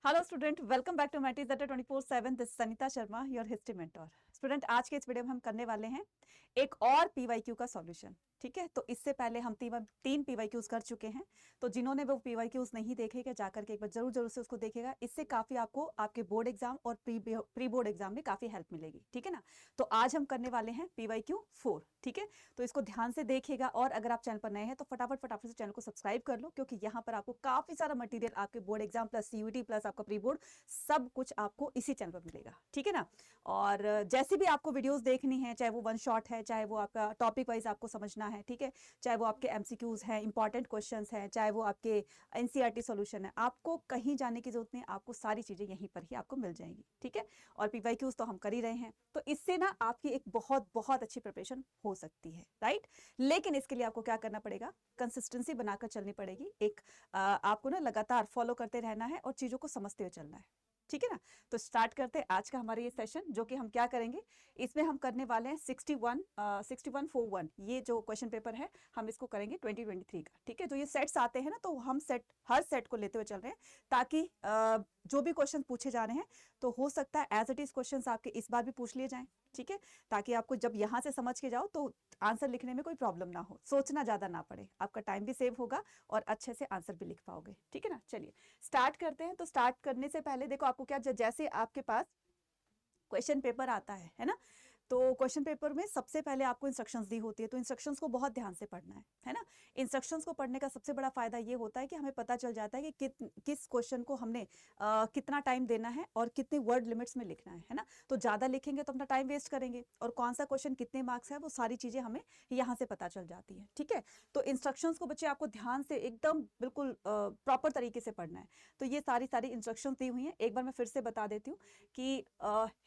Hello student, welcome back to Mattis that 24/7। This Sanita Sharma, your history mentor. Student, आज के इस video में हम करने वाले हैं एक और पीवाईक्यू का सॉल्यूशन। ठीक है, तो इससे पहले हम तीन पीवाईक्यूज कर चुके हैं। तो जिन्होंने वो पीवाईक्यूज नहीं देखे, क्या जाकर के एक बार जरूर से उसको देखेगा। इससे काफी आपको आपके बोर्ड एग्जाम और प्री बोर्ड एग्जाम में काफी हेल्प मिलेगी। ठीक है ना। तो आज हम करने वाले हैं पीवाईक्यू 4। ठीक है, तो इसको ध्यान से देखिएगा। और अगर आप चैनल पर नए हैं तो फटाफट से चैनल को सब्सक्राइब कर लो, क्योंकि यहाँ पर आपको काफी सारा मटेरियल आपके board exam plus CUET plus आपका प्री बोर्ड सब कुछ आपको इसी चैनल पर मिलेगा। ठीक है ना। और जैसी भी आपको वीडियोस देखनी है, चाहे वो वन शॉट है, चाहे वो आपका टॉपिक वाइज आपको समझना है, ठीक है, चाहे वो आपके एमसीक्यूज हैं, इंपॉर्टेंट क्वेश्चंस हैं, चाहे वो आपके एनसीईआरटी सॉल्यूशन है, आपको कहीं जाने की जरूरत नहीं। आपको सारी चीजें यहीं पर ही आपको मिल जाएंगी। ठीक है, और पीवाईक्यूज तो हम कर ही रहे हैं, तो इससे ना आपकी एक बहुत बहुत अच्छी प्रिपरेशन हो सकती है। राइट, लेकिन इसके लिए आपको क्या करना पड़ेगा, कंसिस्टेंसी बनाकर चलनी पड़ेगी। एक आपको ना लगातार फॉलो करते रहना है और चीजों को समझते हुए चलना है। ठीक है ना। तो स्टार्ट करते हैं आज का हमारा ये सेशन, जो कि हम क्या करेंगे, इसमें हम करने वाले हैं 6141। ये जो क्वेश्चन पेपर है हम इसको करेंगे 2023 का। ठीक है, जो ये सेट्स आते हैं ना, तो हम हर सेट को लेते हुए चल रहे हैं, ताकि जो भी क्वेश्चन पूछे जा रहे हैं तो हो सकता है एज इट इज क्वेश्चन आपके इस बार भी पूछ लिए जाएं। ठीक है, ताकि आपको जब यहां से समझ के जाओ तो आंसर लिखने में कोई प्रॉब्लम ना हो, सोचना ज्यादा ना पड़े, आपका टाइम भी सेव होगा और अच्छे से आंसर भी लिख पाओगे। ठीक है ना। चलिए स्टार्ट करते हैं। तो स्टार्ट करने से पहले देखो, आपको क्या, जैसे आपके पास क्वेश्चन पेपर आता है ना, तो क्वेश्चन पेपर में सबसे पहले आपको इंस्ट्रक्शंस दी होती है, तो इंस्ट्रक्शंस को बहुत ध्यान से पढ़ना है ना। इंस्ट्रक्शंस को पढ़ने का सबसे बड़ा फायदा ये होता है कि हमें पता चल जाता है कि किस क्वेश्चन को हमने कितना टाइम देना है और कितने वर्ड लिमिट्स में लिखना है ना। तो ज्यादा लिखेंगे तो अपना टाइम वेस्ट करेंगे, और कौन सा क्वेश्चन कितने मार्क्स है वो सारी चीजें हमें यहाँ से पता चल जाती है। ठीक है, तो इंस्ट्रक्शंस को बच्चे आपको ध्यान से एकदम बिल्कुल प्रॉपर तरीके से पढ़ना है। तो ये सारी इंस्ट्रक्शन दी हुई है, एक बार मैं फिर से बता देती हूँ कि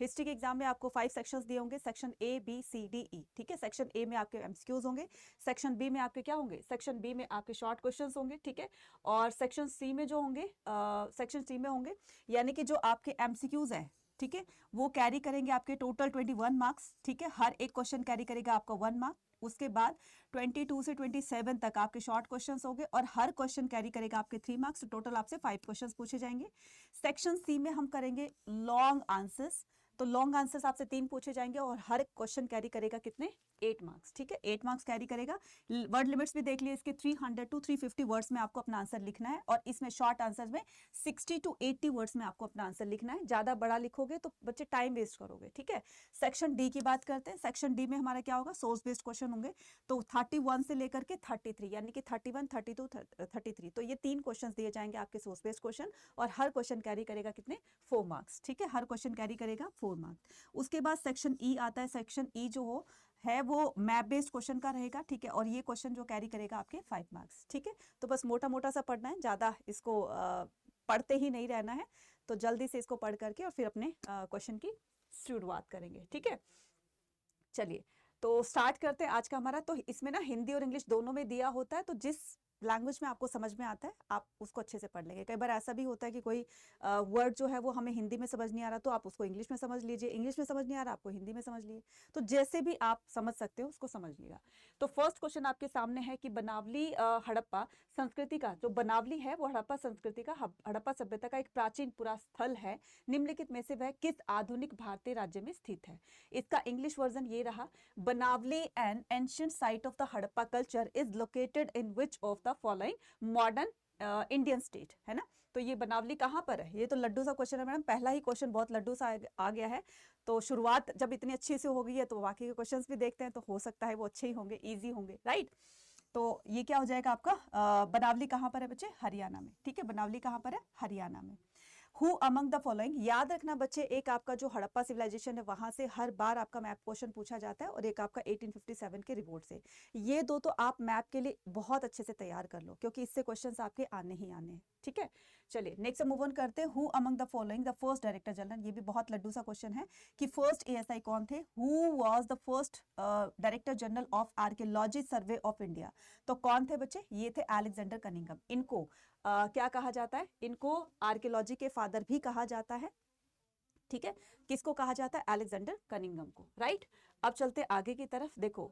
हिस्ट्री के एग्जाम में आपको 5 सेक्शंस दिए होंगे, section A B C D E. ठीक है, सेक्शन ए में आपके एमसीक्यूज होंगे, सेक्शन बी में आपके क्या होंगे, सेक्शन बी में आपके शॉर्ट क्वेश्चंस होंगे। ठीक है, और सेक्शन सी में जो होंगे, सेक्शन सी में होंगे यानी कि जो आपके एमसीक्यूज है, ठीक है, वो कैरी करेंगे आपके टोटल 21 मार्क्स। ठीक है, हर एक क्वेश्चन कैरी करेगा आपका 1 मार्क। उसके बाद 22 से 27 तक आपके शॉर्ट क्वेश्चंस होंगे और हर क्वेश्चन कैरी करेगा आपके 3 मार्क्स। टोटल आपसे 5 क्वेश्चंस पूछे जाएंगे। सेक्शन सी में हम करेंगे लॉन्ग आंसर्स, तो लॉन्ग आंसर्स आपसे 3 पूछे जाएंगे और हर क्वेश्चन कैरी करेगा कितने, 8 मार्क्स। ठीक है, 8 मार्क्स कैरी करेगा। वर्ड लिमिट्स भी देख लिए इसके, 300 टू 350 वर्ड्स में आपको अपना आंसर लिखना है, और इसमें शॉर्ट आंसर्स में 60 टू 80 वर्ड्स में आपको अपना आंसर लिखना है। ज्यादा बड़ा लिखोगे तो बच्चे टाइम वेस्ट करोगे। ठीक है, सेक्शन डी की बात करते हैं। सेक्शन डी में हमारा क्या होगा, सोर्स बेस्ड क्वेश्चन होंगे। तो 31 से लेकर के 33, यानी कि 31, 32, 33, तो ये 3 क्वेश्चन दिए जाएंगे आपके सोर्स बेस्ड क्वेश्चन, और हर क्वेश्चन कैरी करेगा कितने, 4 मार्क्स। ठीक है, हर क्वेश्चन कैरी करेगा 4 मार्क्स। उसके बाद सेक्शन ई आता है। सेक्शन ई जो हो है वो मैप बेस्ड क्वेश्चन का रहेगा। ठीक है, और ये क्वेश्चन जो कैरी करेगा आपके 5 मार्क्स। ठीक है, तो बस मोटा मोटा सा पढ़ना है, ज्यादा इसको पढ़ते ही नहीं रहना है। तो जल्दी से इसको पढ़ करके और फिर अपने क्वेश्चन की शुरुआत करेंगे। ठीक है, चलिए तो स्टार्ट करते हैं आज का हमारा। तो इसमें ना हिंदी और इंग्लिश दोनों में दिया होता है, तो जिस लैंग्वेज में आपको समझ में आता है आप उसको अच्छे से पढ़ लेंगे। कई बार ऐसा भी होता है कि कोई वर्ड जो है वो हमें हिंदी में समझ नहीं आ रहा, तो आप उसको इंग्लिश में समझ लीजिए, इंग्लिश में समझ नहीं आ रहा आपको हिंदी में समझ लीजिए। तो जैसे भी आप समझ सकते हो उसको समझ लिएगा। तो फर्स्ट क्वेश्चन आपके सामने है कि बनावली हड़प्पा संस्कृति का, जो बनावली है वो हड़प्पा संस्कृति का, हड़प्पा सभ्यता का एक प्राचीन पुरा स्थल है। निम्नलिखित में से वह किस आधुनिक भारतीय राज्य में स्थित है। इसका इंग्लिश वर्जन ये रहा, Banawali an ancient site of the Harappa culture is located in which of the following modern Indian state, है ना। तो ये बनावली कहां पर है, ये तो लड्डू सा क्वेश्चन है मैडम, पहला ही क्वेश्चन बहुत लड्डू सा आ गया है। तो शुरुआत जब इतनी अच्छी से हो गई है तो बाकी के क्वेश्चंस भी देखते हैं, तो हो सकता है वो अच्छे ही होंगे, इजी होंगे। राइट, तो ये क्या हो जाएगा आपका, बनावली कहां पर है बच्चे, हरियाणा में। ठीक है, बनावली कहां पर है, हरियाणा में। हु अमंग द फॉलोइंग, याद रखना बच्चे, एक आपका जो हड़प्पा सिविलाइजेशन है वहां से हर बार आपका मैप क्वेश्चन पूछा जाता है, और एक आपका 1857 के रिपोर्ट से। ये दो तो आप मैप के लिए बहुत अच्छे से तैयार कर लो, क्योंकि इससे क्वेश्चंस आपके आने ही आने हैं। ठीक है, चलिए नेक्स्ट मूव ऑन करते हैं। Who among the following the first director general, ये भी बहुत लड्डू सा क्वेश्चन है कि फर्स्ट एएसआई कौन थे। Who was the first director general of archaeology survey of India, तो कौन थे बच्चे, ये थे अलेक्जेंडर कनिंघम। इनको क्या कहा जाता है, इनको आर्कियोलॉजी के फादर भी कहा जाता है। ठीक है, किसको कहा जाता है, अलेक्जेंडर कनिंघम को। राइट, अब चलते आगे की तरफ। देखो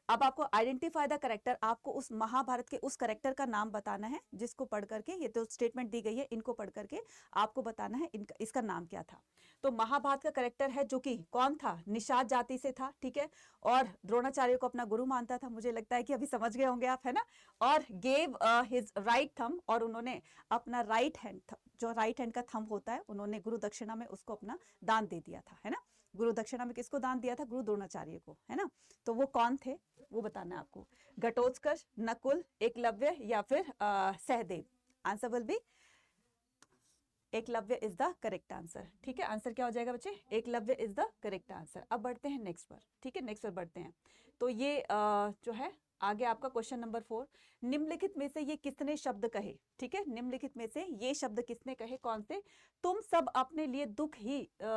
अब आपको आइडेंटिफाई द करेक्टर, आपको उस महाभारत के उस करेक्टर का नाम बताना है जिसको पढ़ करके, ये तो स्टेटमेंट दी गई है, इनको पढ़ करके आपको बताना है इसका नाम क्या था। तो महाभारत का करेक्टर है जो कि कौन था, निषाद जाति से था, ठीक है, और द्रोणाचार्य को अपना गुरु मानता था, मुझे लगता है कि अभी समझ गए होंगे आप, है ना। और गेव हिज राइट थंब, और उन्होंने अपना राइट हैंड, जो राइट हैंड का थंब होता है, उन्होंने गुरु दक्षिणा में उसको अपना दान दे दिया था, है ना। गुरु दक्षिणा में किसको दान दिया था, गुरु द्रोणाचार्य को, है ना। तो वो कौन थे वो बताना है आपको, घटोत्कच, नकुल, एकलव्य या फिर Sahdev. Answer will be Eklavya is the correct answer, ठीक है। आंसर क्या हो जाएगा बच्चे, Eklavya is the correct answer. अब बढ़ते हैं नेक्स्ट पर, ठीक है, नेक्स्ट पर बढ़ते हैं। तो ये जो है आगे आपका क्वेश्चन नंबर 4, निम्नलिखित में से ये किसने शब्द कहे, ठीक है, निम्नलिखित में से ये शब्द किसने कहे, कौन से, तुम सब अपने लिए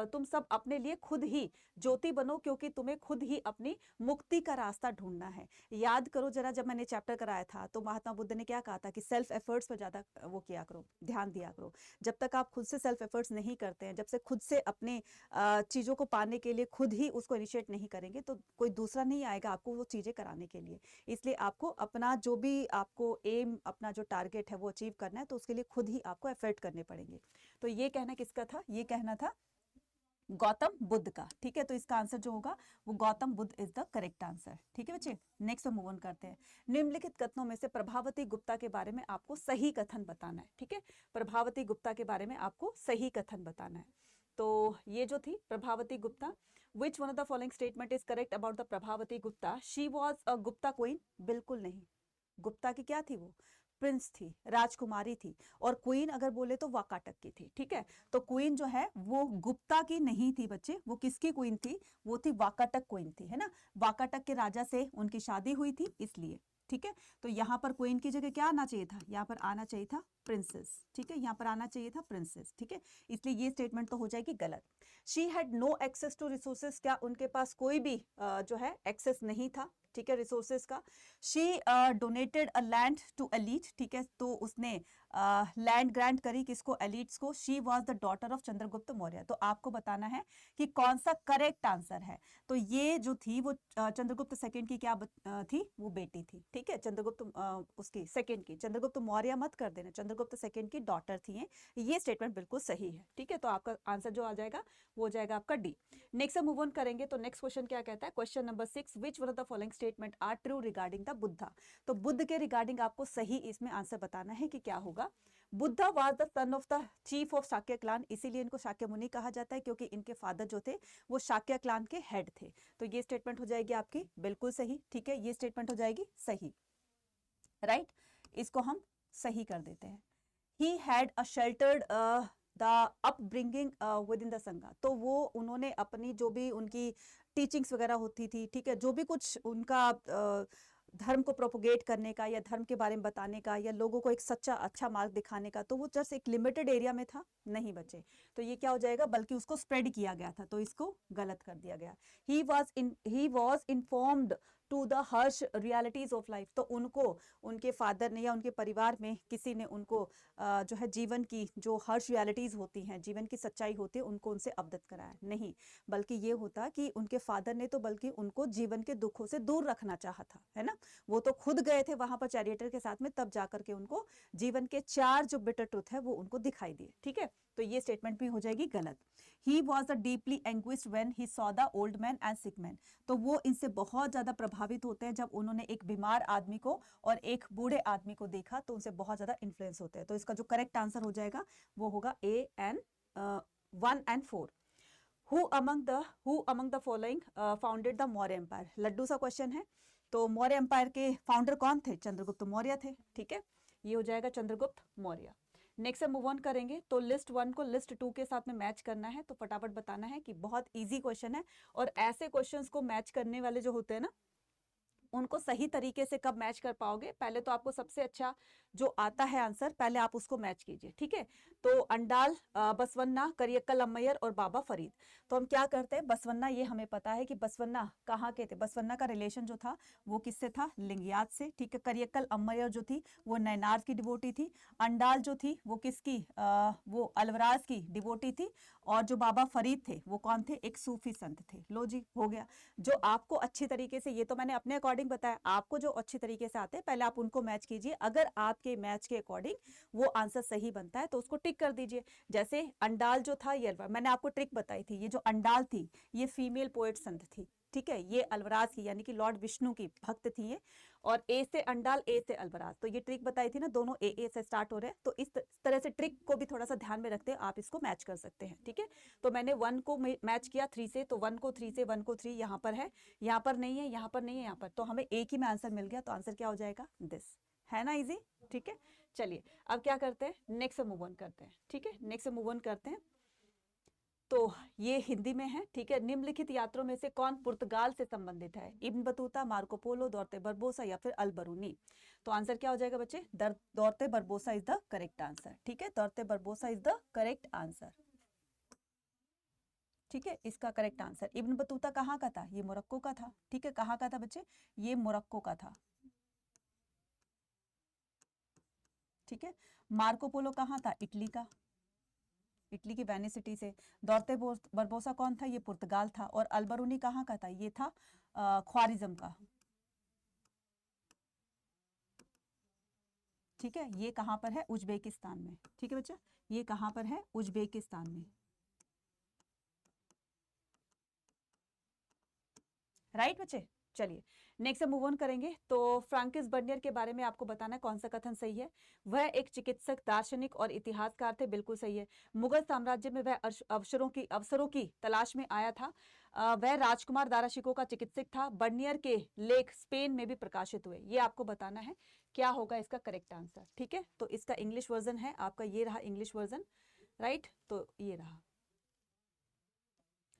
तुम सब अपने लिए खुद ही ज्योति बनो क्योंकि तुम्हें खुद ही अपनी मुक्ति का रास्ता ढूंढना है। याद करो जरा, जब मैंने चैप्टर कराया था तो महात्मा बुद्ध ने क्या कहा था कि सेल्फ एफर्ट्स पर ज्यादा वो किया करो, ध्यान दिया करो। जब तक आप खुद से सेल्फ एफर्ट्स नहीं करते हैं, जब से खुद से अपने चीजों को पाने के लिए खुद ही उसको इनिशिएट नहीं करेंगे, तो कोई दूसरा नहीं आएगा आपको वो चीजें कराने के लिए। इसलिए आपको अपना जो भी आपको एम, अपना जो टारगेट है वो अचीव करना है, तो उसके लिए खुद ही आपको एफर्ट करने पड़ेंगे। तो ये कहना किसका था, ये कहना था गौतम बुद्ध का, ठीक है। तो इसका आंसर जो होगा वो Gautam Buddha is the correct answer, ठीक है बच्चे। नेक्स्ट मूव ऑन करते हैं। निम्नलिखित कथनों में से प्रभावती गुप्ता के बारे में आपको सही कथन बताना है, ठीक है। प्रभावती गुप्ता के बारे में आपको सही कथन बताना है। तो ये जो थी प्रभावती गुप्ता, विच one of the following statement is correct about the Prabhavati Gupta, she was a Gupta queen, बिल्कुल नहीं। गुप्ता की क्या थी, वो प्रिंस थी, राजकुमारी थी, और क्वीन अगर बोले तो वाकाटक की थी, ठीक है। तो क्वीन जो है वो गुप्ता की नहीं थी बच्चे, वो किसकी क्वीन थी, वो थी वाकाटक क्वीन थी, है ना। वाकाटक के राजा से उनकी शादी हुई थी इसलिए, ठीक है। तो यहाँ पर क्वीन की जगह क्या आना चाहिए था, यहाँ पर आना चाहिए था प्रिंसेस, ठीक है, यहाँ पर आना चाहिए था प्रिंसेस, ठीक है। इसलिए ये स्टेटमेंट तो हो जाएगी गलत। She had no access to resources, क्या उनके पास कोई भी जो है एक्सेस नहीं था, ठीक है, रिसोर्सेज का। She donated a land to elite, ठीक है, तो उसने लैंड ग्रांट करी किसको, एलीट्स को। She was the daughter of Chandragupta Maurya, तो आपको बताना है कि कौन सा करेक्ट आंसर है। तो ये जो थी वो चंद्रगुप्त सेकंड की क्या थी, वो बेटी थी, ठीक है, चंद्रगुप्त उसकी सेकंड की, चंद्रगुप्त मौर्य मत कर देना, चंद्रगुप्त सेकंड की डॉटर थी ये स्टेटमेंट बिल्कुल सही है, ठीक है। तो आपका आंसर जो आ जाएगा वो हो जाएगा आपका डी। नेक्स्ट मूव ऑन करेंगे। तो नेक्स्ट क्वेश्चन क्या कहता है, question number 6, which one of the following statement are true regarding the Buddha. तो बुद्ध के रिगार्डिंग आपको सही इसमें आंसर बताना है कि क्या होगा। Buddha was the son of the chief of Shakya clan, इसीलिए इनको शाक्य मुनि कहा जाता है क्योंकि इनके फादर जो थे वो शाक्य क्लान के हेड थे। तो ये स्टेटमेंट हो जाएगी आपकी बिल्कुल सही, ठीक है, ये स्टेटमेंट हो जाएगी सही, राइट। इसको हम सही कर देते हैं। He had a sheltered the upbringing with in the संघा, तो वो उन्होंने अपनी जो भी उनकी टीचिंग्स वगैरह होती थी, ठीक है, जो भी कुछ उनका धर्म को प्रोपोगेट करने का या धर्म के बारे में बताने का या लोगों को एक सच्चा अच्छा मार्ग दिखाने का, तो वो जस्ट एक लिमिटेड एरिया में था, नहीं बचे। तो ये क्या हो जाएगा, बल्कि उसको स्प्रेड किया गया था, तो इसको गलत कर दिया गया। He was informed to the harsh realities of life, तो उनको उनके फादर ने या उनके परिवार में किसी ने उनको जो है जीवन की जो हर्ष रियलिटीज होती हैं, जीवन की सच्चाई होती है, उनको उनसे अवगत कराया नहीं, बल्कि ये होता कि उनके फादर ने तो बल्कि उनको जीवन के दुखों से दूर रखना चाहा था, है ना। वो तो खुद गए थे वहां पर चैरियटर के साथ में, तब जाकर के उनको जीवन के 4 जो बिटर ट्रुथ है वो उनको दिखाई दिए, ठीक है। तो ये स्टेटमेंट भी हो जाएगी गलत। He was deeply anguished when he saw the old man and sick man, तो वो इनसे बहुत ज्यादा प्रभावित होते हैं जब उन्होंने एक बीमार आदमी को और एक बूढ़े आदमी को देखा, तो उनसे बहुत ज्यादा इन्फ्लुएंस होते हैं। तो इसका जो करेक्ट आंसर हो जाएगा वो होगा A and 1 and 4। Who among the following founded the Maurya empire, laddoo सा क्वेश्चन है। तो मौर्य एम्पायर के फाउंडर कौन थे, चंद्रगुप्त मौर्य थे, ठीक है, ये हो जाएगा चंद्रगुप्त मौर्य। नेक्स्ट से मूव ऑन करेंगे। तो लिस्ट 1 को लिस्ट 2 के साथ में मैच करना है, तो फटाफट बताना है कि बहुत इजी क्वेश्चन है, और ऐसे क्वेश्चंस को मैच करने वाले जो होते हैं ना, उनको सही तरीके से कब मैच कर पाओगे, पहले तो आपको सबसे अच्छा जो आता है आंसर पहले आप उसको मैच कीजिए, ठीक है। तो अंडाल, बसवन्ना, करियक्कल अम्मैयर और बाबा फरीद। तो हम क्या करते हैं, बसवन्ना ये हमें पता है कि बसवन्ना कहाँ के थे, बसवन्ना का रिलेशन जो था वो किससे था, लिंगियात से, ठीक है। करियक्कल अम्मैयर जो थी वो नैनार की डिवोटी थी। अंडाल जो थी वो किसकी, वो अलवराज की डिवोटी थी। और जो बाबा फरीद थे वो कौन थे, एक सूफी संत थे। लो जी, हो गया। जो आपको अच्छी तरीके से, ये तो मैंने अपने अकॉर्डिंग बताया, आपको जो अच्छी तरीके से आते हैं पहले आप उनको मैच कीजिए। अगर आपके मैच के अकॉर्डिंग वो आंसर सही बनता है तो उसको टिक कर दीजिए। जैसे अंडाल जो था, ये मैंने आपको ट्रिक बताई थी, ये जो अंडाल थी ये फीमेल पोएट संत थी, ठीक है। ये अलवराज की यानी कि लॉर्ड विष्णु की भक्त थी ये। और ए से अंडाल, ए से अलवराज, तो ये ट्रिक बताई थी ना, दोनों ए से स्टार्ट हो रहे हैं। तो इस तरह से ट्रिक को भी थोड़ा सा ध्यान में रखते हैं आप इसको मैच कर सकते हैं, ठीक है। तो मैंने 1 को मैच किया 3 से, तो 1 को 3 से, 1 को 3 यहाँ पर है, यहाँ पर नहीं है, यहाँ पर नहीं है, यहाँ पर, तो हमें एक ही में आंसर मिल गया। तो आंसर क्या हो जाएगा, दिस, है ना इजी, ठीक है। चलिए अब क्या करते हैं, नेक्स्ट मूव ऑन करते हैं, ठीक है। नेक्स्ट मूव ऑन करते हैं। तो ये हिंदी में है, ठीक है। निम्नलिखित यात्रों में से कौन पुर्तगाल से संबंधित है, इब्न बतूता, मार्को पोलो, दौरते बरबोसा या फिर अल बरूनी। तो आंसर क्या हो जाएगा बच्चे, Duarte Barbosa is the correct answer, ठीक है। Duarte Barbosa is the correct answer, ठीक है। इसका करेक्ट आंसर, इब्न बतूता कहाँ का था, ये मोरक्को का था, ठीक है। कहाँ का था बच्चे, ये मोरक्को का था, ठीक है। मार्को पोलो कहाँ था, इटली का, इटली की वेनिस सिटी से। दौरते बरबोसा कौन था, ये पुर्तगाल था। और अलबरूनी कहाँ का था, ये था ख्वारिज्म का, ठीक है। ये कहाँ पर है, उज्बेकिस्तान में, ठीक है बच्चा, ये कहाँ पर है, उज्बेकिस्तान में, राइट बच्चे। चलिए नेक्स्ट मूव ऑन करेंगे। तो फ्रांकिस बर्नियर के बारे में आपको बताना है कौन सा कथन सही है। वह एक चिकित्सक, दार्शनिक और इतिहासकार थे, बिल्कुल सही है। मुगल साम्राज्य में वह अवसरों की तलाश में आया था। वह राजकुमार दाराशिकों का चिकित्सक था। बर्नियर के लेख स्पेन में भी प्रकाशित हुए, ये आपको बताना है क्या होगा इसका करेक्ट आंसर, ठीक है। तो इसका इंग्लिश वर्जन है आपका, ये रहा इंग्लिश वर्जन, राइट। तो ये रहा,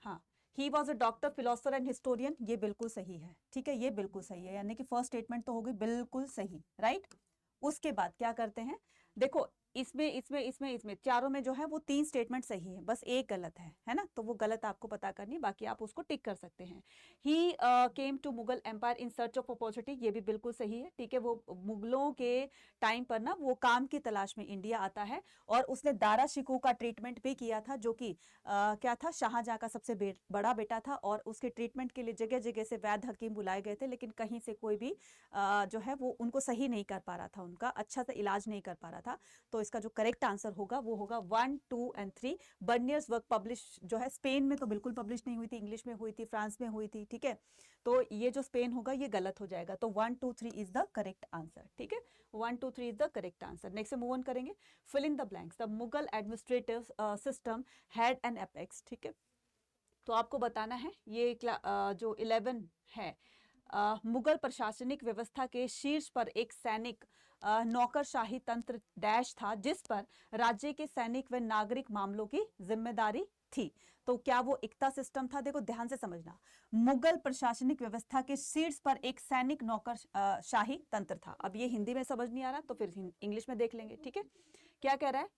हाँ। He was a doctor, philosopher and historian, ये बिल्कुल सही है, ठीक है। ये बिल्कुल सही है, यानी कि फर्स्ट स्टेटमेंट तो होगी बिल्कुल सही, राइट। उसके बाद क्या करते हैं, देखो इसमें चारों में जो है वो 3 स्टेटमेंट सही है, बस एक गलत है ना। तो वो गलत आपको पता करनी, बाकी आप उसको टिक कर सकते हैं। He came to Mughal empire in search of opportunity, ये भी बिल्कुल सही है, ठीक है। वो मुगलों के टाइम पर ना वो काम की तलाश में इंडिया आता है। और उसने दारा शिकोह का ट्रीटमेंट भी किया था, जो कि क्या था, शाहजहां का सबसे बड़ा बेटा था। और उसके ट्रीटमेंट के लिए जगह जगह से वैद्य हकीम बुलाए गए थे, लेकिन कहीं से कोई भी जो है वो उनको सही नहीं कर पा रहा था, उनका अच्छा से इलाज नहीं कर पा रहा था। तो इसका जो करेक्ट आंसर होगा वो होगा 1, 2 एंड 3। बर्नियर्स वर्क पब्लिश जो है स्पेन में तो बिल्कुल पब्लिश नहीं हुई थी, इंग्लिश में हुई थी, फ्रांस में हुई थी, ठीक है। तो ये जो स्पेन होगा ये गलत हो जाएगा। तो 1, 2, 3 इज द करेक्ट आंसर, ठीक है। 1, 2, 3 is the correct answer. Next move on करेंगे। Fill in the blanks. The Mughal administrative system had an apex, ठीक है। तो आपको बताना है ये जो 11 है, मुगल प्रशासनिक व्यवस्था के शीर्ष पर एक सैनिक नौकरशाही तंत्र डैश था, जिस पर राज्य के सैनिक व नागरिक मामलों की जिम्मेदारी थी। तो क्या वो इक्ता सिस्टम था, देखो ध्यान से समझना। मुगल प्रशासनिक व्यवस्था के शीर्ष पर एक सैनिक नौकरशाही तंत्र था। अब ये हिंदी में समझ नहीं आ रहा तो फिर इंग्लिश में देख लेंगे, ठीक है। क्या कह रहा है,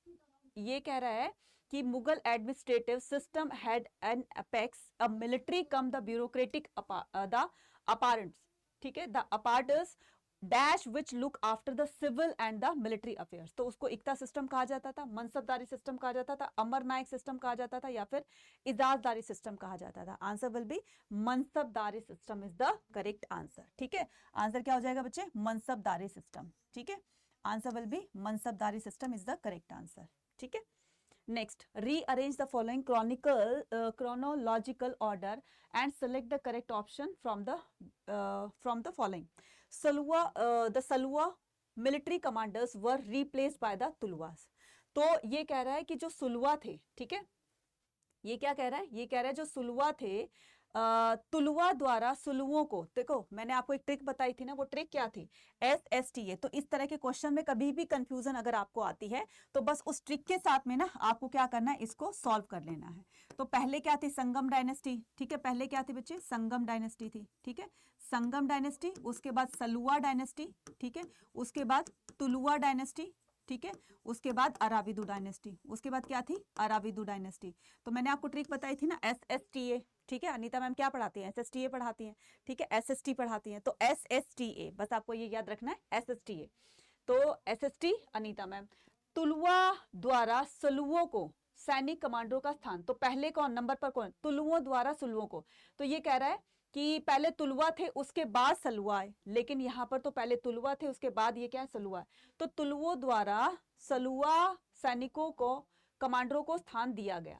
ये कह रहा है कि Mughal administrative system had an apex, a military cum the bureaucratic the apparatus, ठीक है, the apparatus dash which look after the civil and the military affairs. तो उसको इक्ता सिस्टम कहा जाता था, मनसबदारी सिस्टम कहा जाता था, अमर नायक सिस्टम कहा जाता था, या फिर इजाजदारी सिस्टम कहा जाता था। Answer will B मनसबदारी system is the correct answer, ठीक है। आंसर क्या हो जाएगा बच्चे, मनसबदारी सिस्टम, ठीक है। Answer will B मनसबदारी system is the correct answer, ठीक है। Next, rearrange the following chronological order and select the correct option from the following. The Salwa military commanders were replaced by the Tulwas. तो ये कह रहा है कि जो सुलवा थे, ठीक है, ये क्या कह रहा है, ये कह रहा है जो सुलवा थे तुलुआ द्वारा सुलुओं को, देखो मैंने आपको एक ट्रिक बताई थी ना, वो ट्रिक क्या थी, SSTA। तो इस तरह के क्वेश्चन में कभी भी कंफ्यूजन अगर आपको आती है तो बस उस ट्रिक के साथ में ना आपको क्या करना है, इसको सॉल्व कर लेना है। तो पहले क्या थी, संगम डायनेस्टी, ठीक है, पहले क्या थी बच्चे, संगम डायनेस्टी थी, ठीक है, संगम डायनेस्टी, उसके बाद सलुआ डायनेस्टी, ठीक है, उसके बाद तुलुआ डायनेस्टी, ठीक है, उसके बाद अराविदु डायनेस्टी, उसके बाद क्या थी, अराविदु डायनेस्टी। तो मैंने आपको ट्रिक बताई थी ना, SSTA, ठीक है, अनीता मैम क्या पढ़ाती हैं, SSTA पढ़ाती हैं, ठीक है, SST पढ़ाती हैं। तो SSTA, बस आपको ये याद रखना है, SSTA। तो SST अनीता मैम, तुलुआ द्वारा सलुओं को सैनिक कमांडरों का स्थान, तो पहले कौन, नंबर पर कौन, तुलुओं द्वारा सलुओं को। तो ये कह रहा है कि पहले तुलुआ थे उसके बाद सलुआ है, लेकिन यहाँ पर तो पहले तुलुआ थे उसके बाद ये क्या है, सलुआ है। तो तुलुओं द्वारा सलुआ सैनिकों को, कमांडरों को स्थान दिया गया,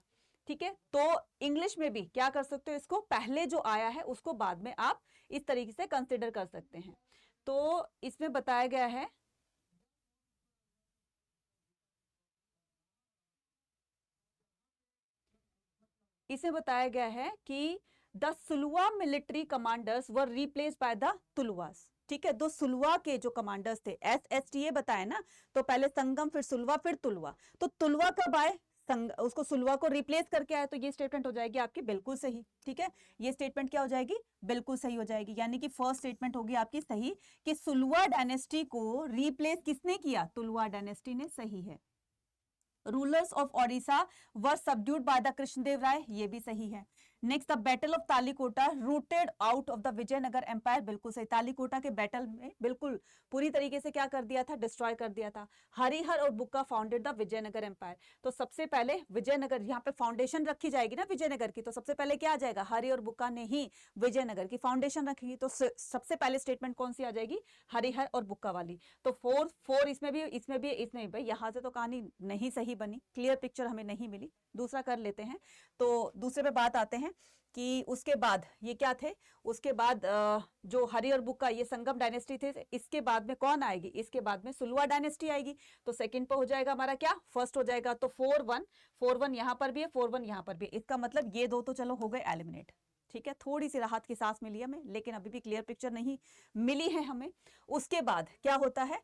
ठीक है। तो इंग्लिश में भी क्या कर सकते हो, इसको पहले जो आया है उसको बाद में आप इस तरीके से कंसिडर कर सकते हैं। तो इसमें बताया गया है, इसमें बताया गया है कि the Saluva military commanders were replaced by the Tuluvas, ठीक है। दो सुलुआ के जो कमांडर्स थे, SSTA बताया ना, तो पहले संगम, फिर सुलुआ, फिर तुलुआ। तो तुलुआ कब आए, उसको सुलुआ को रिप्लेस करके आए, तो ये स्टेटमेंट हो जाएगी आपकी बिल्कुल सही, ठीक है। ये स्टेटमेंट क्या हो जाएगी, बिल्कुल सही हो जाएगी, यानी कि फर्स्ट स्टेटमेंट होगी आपकी सही, कि सुलुआ डायनेस्टी को रिप्लेस किसने किया, तुलुआ डायनेस्टी ने, सही है। Rulers of Odisha were subdued by the Krishnadeva Raya, ये भी सही है। Next, the battle of Talikota rooted out of the Vijayanagar empire, बिल्कुल सही, तालीकोटा के बैटल में बिल्कुल पूरी तरीके से क्या कर दिया था, डिस्ट्रॉय कर दिया था। हरिहर और बुक्का फाउंडेड द विजयनगर एम्पायर, तो सबसे पहले विजयनगर, यहाँ पे फाउंडेशन रखी जाएगी ना विजयनगर की, तो सबसे पहले क्या आ जाएगा, हरि और बुक्का ने ही विजयनगर की फाउंडेशन रखेगी। तो सबसे पहले स्टेटमेंट कौन सी आ जाएगी, हरिहर और बुक्का वाली। तो फोर इसमें भी, इसमें भी, इसमें भी, भाई यहाँ से तो कहानी नहीं सही बनी, क्लियर पिक्चर हमें नहीं मिली, दूसरा कर लेते हैं। तो दूसरे पे बात आते हैं कि उसके बाद ये क्या थे, उसके बाद जो हरि और बुक्का ये संगम डायनेस्टी थे, इसके बाद में कौन आएगी, इसके बाद में सुलुआ डायनेस्टी आएगी। तो सेकंड पे हो जाएगा हमारा क्या, फर्स्ट हो जाएगा। तो 4-1 यहाँ पर भी है, 4-1 यहाँ पर भी, इसका मतलब ये दो तो चलो हो गए एलिमिनेट, ठीक है। थोड़ी सी राहत की सांस मिली हमें, लेकिन अभी भी क्लियर पिक्चर नहीं मिली है हमें। उसके बाद क्या होता है,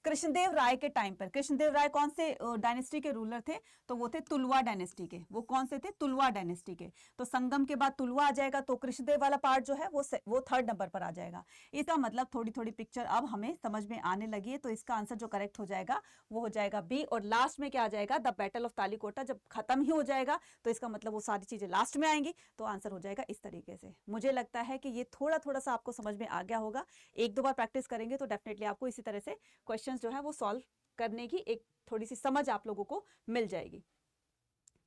कृष्णदेव राय के टाइम पर, कृष्णदेव राय कौन से डायनेस्टी के रूलर थे, तो वो थे तुलुआ डायनेस्टी के। वो कौन से थे, तुलुआ डायनेस्टी के। तो संगम के बाद तुलुआ आ जाएगा, तो कृष्णदेव वाला पार्ट जो है वो थर्ड नंबर पर आ जाएगा। इसका मतलब थोड़ी थोड़ी पिक्चर अब हमें समझ में आने लगी है। तो इसका आंसर जो करेक्ट हो जाएगा वो हो जाएगा बी। और लास्ट में क्या आ जाएगा, द बैटल ऑफ तालीकोटा जब खत्म ही हो जाएगा, तो इसका मतलब वो सारी चीजें लास्ट में आएंगी, तो आंसर हो जाएगा इस तरीके से। मुझे लगता है कि ये थोड़ा थोड़ा सा आपको समझ में आ गया होगा। एक दो बार प्रैक्टिस करेंगे तो डेफिनेटली आपको इसी तरह से क्वेश्चंस जो है वो सॉल्व करने की एक थोड़ी सी समझ आप लोगों को मिल जाएगी।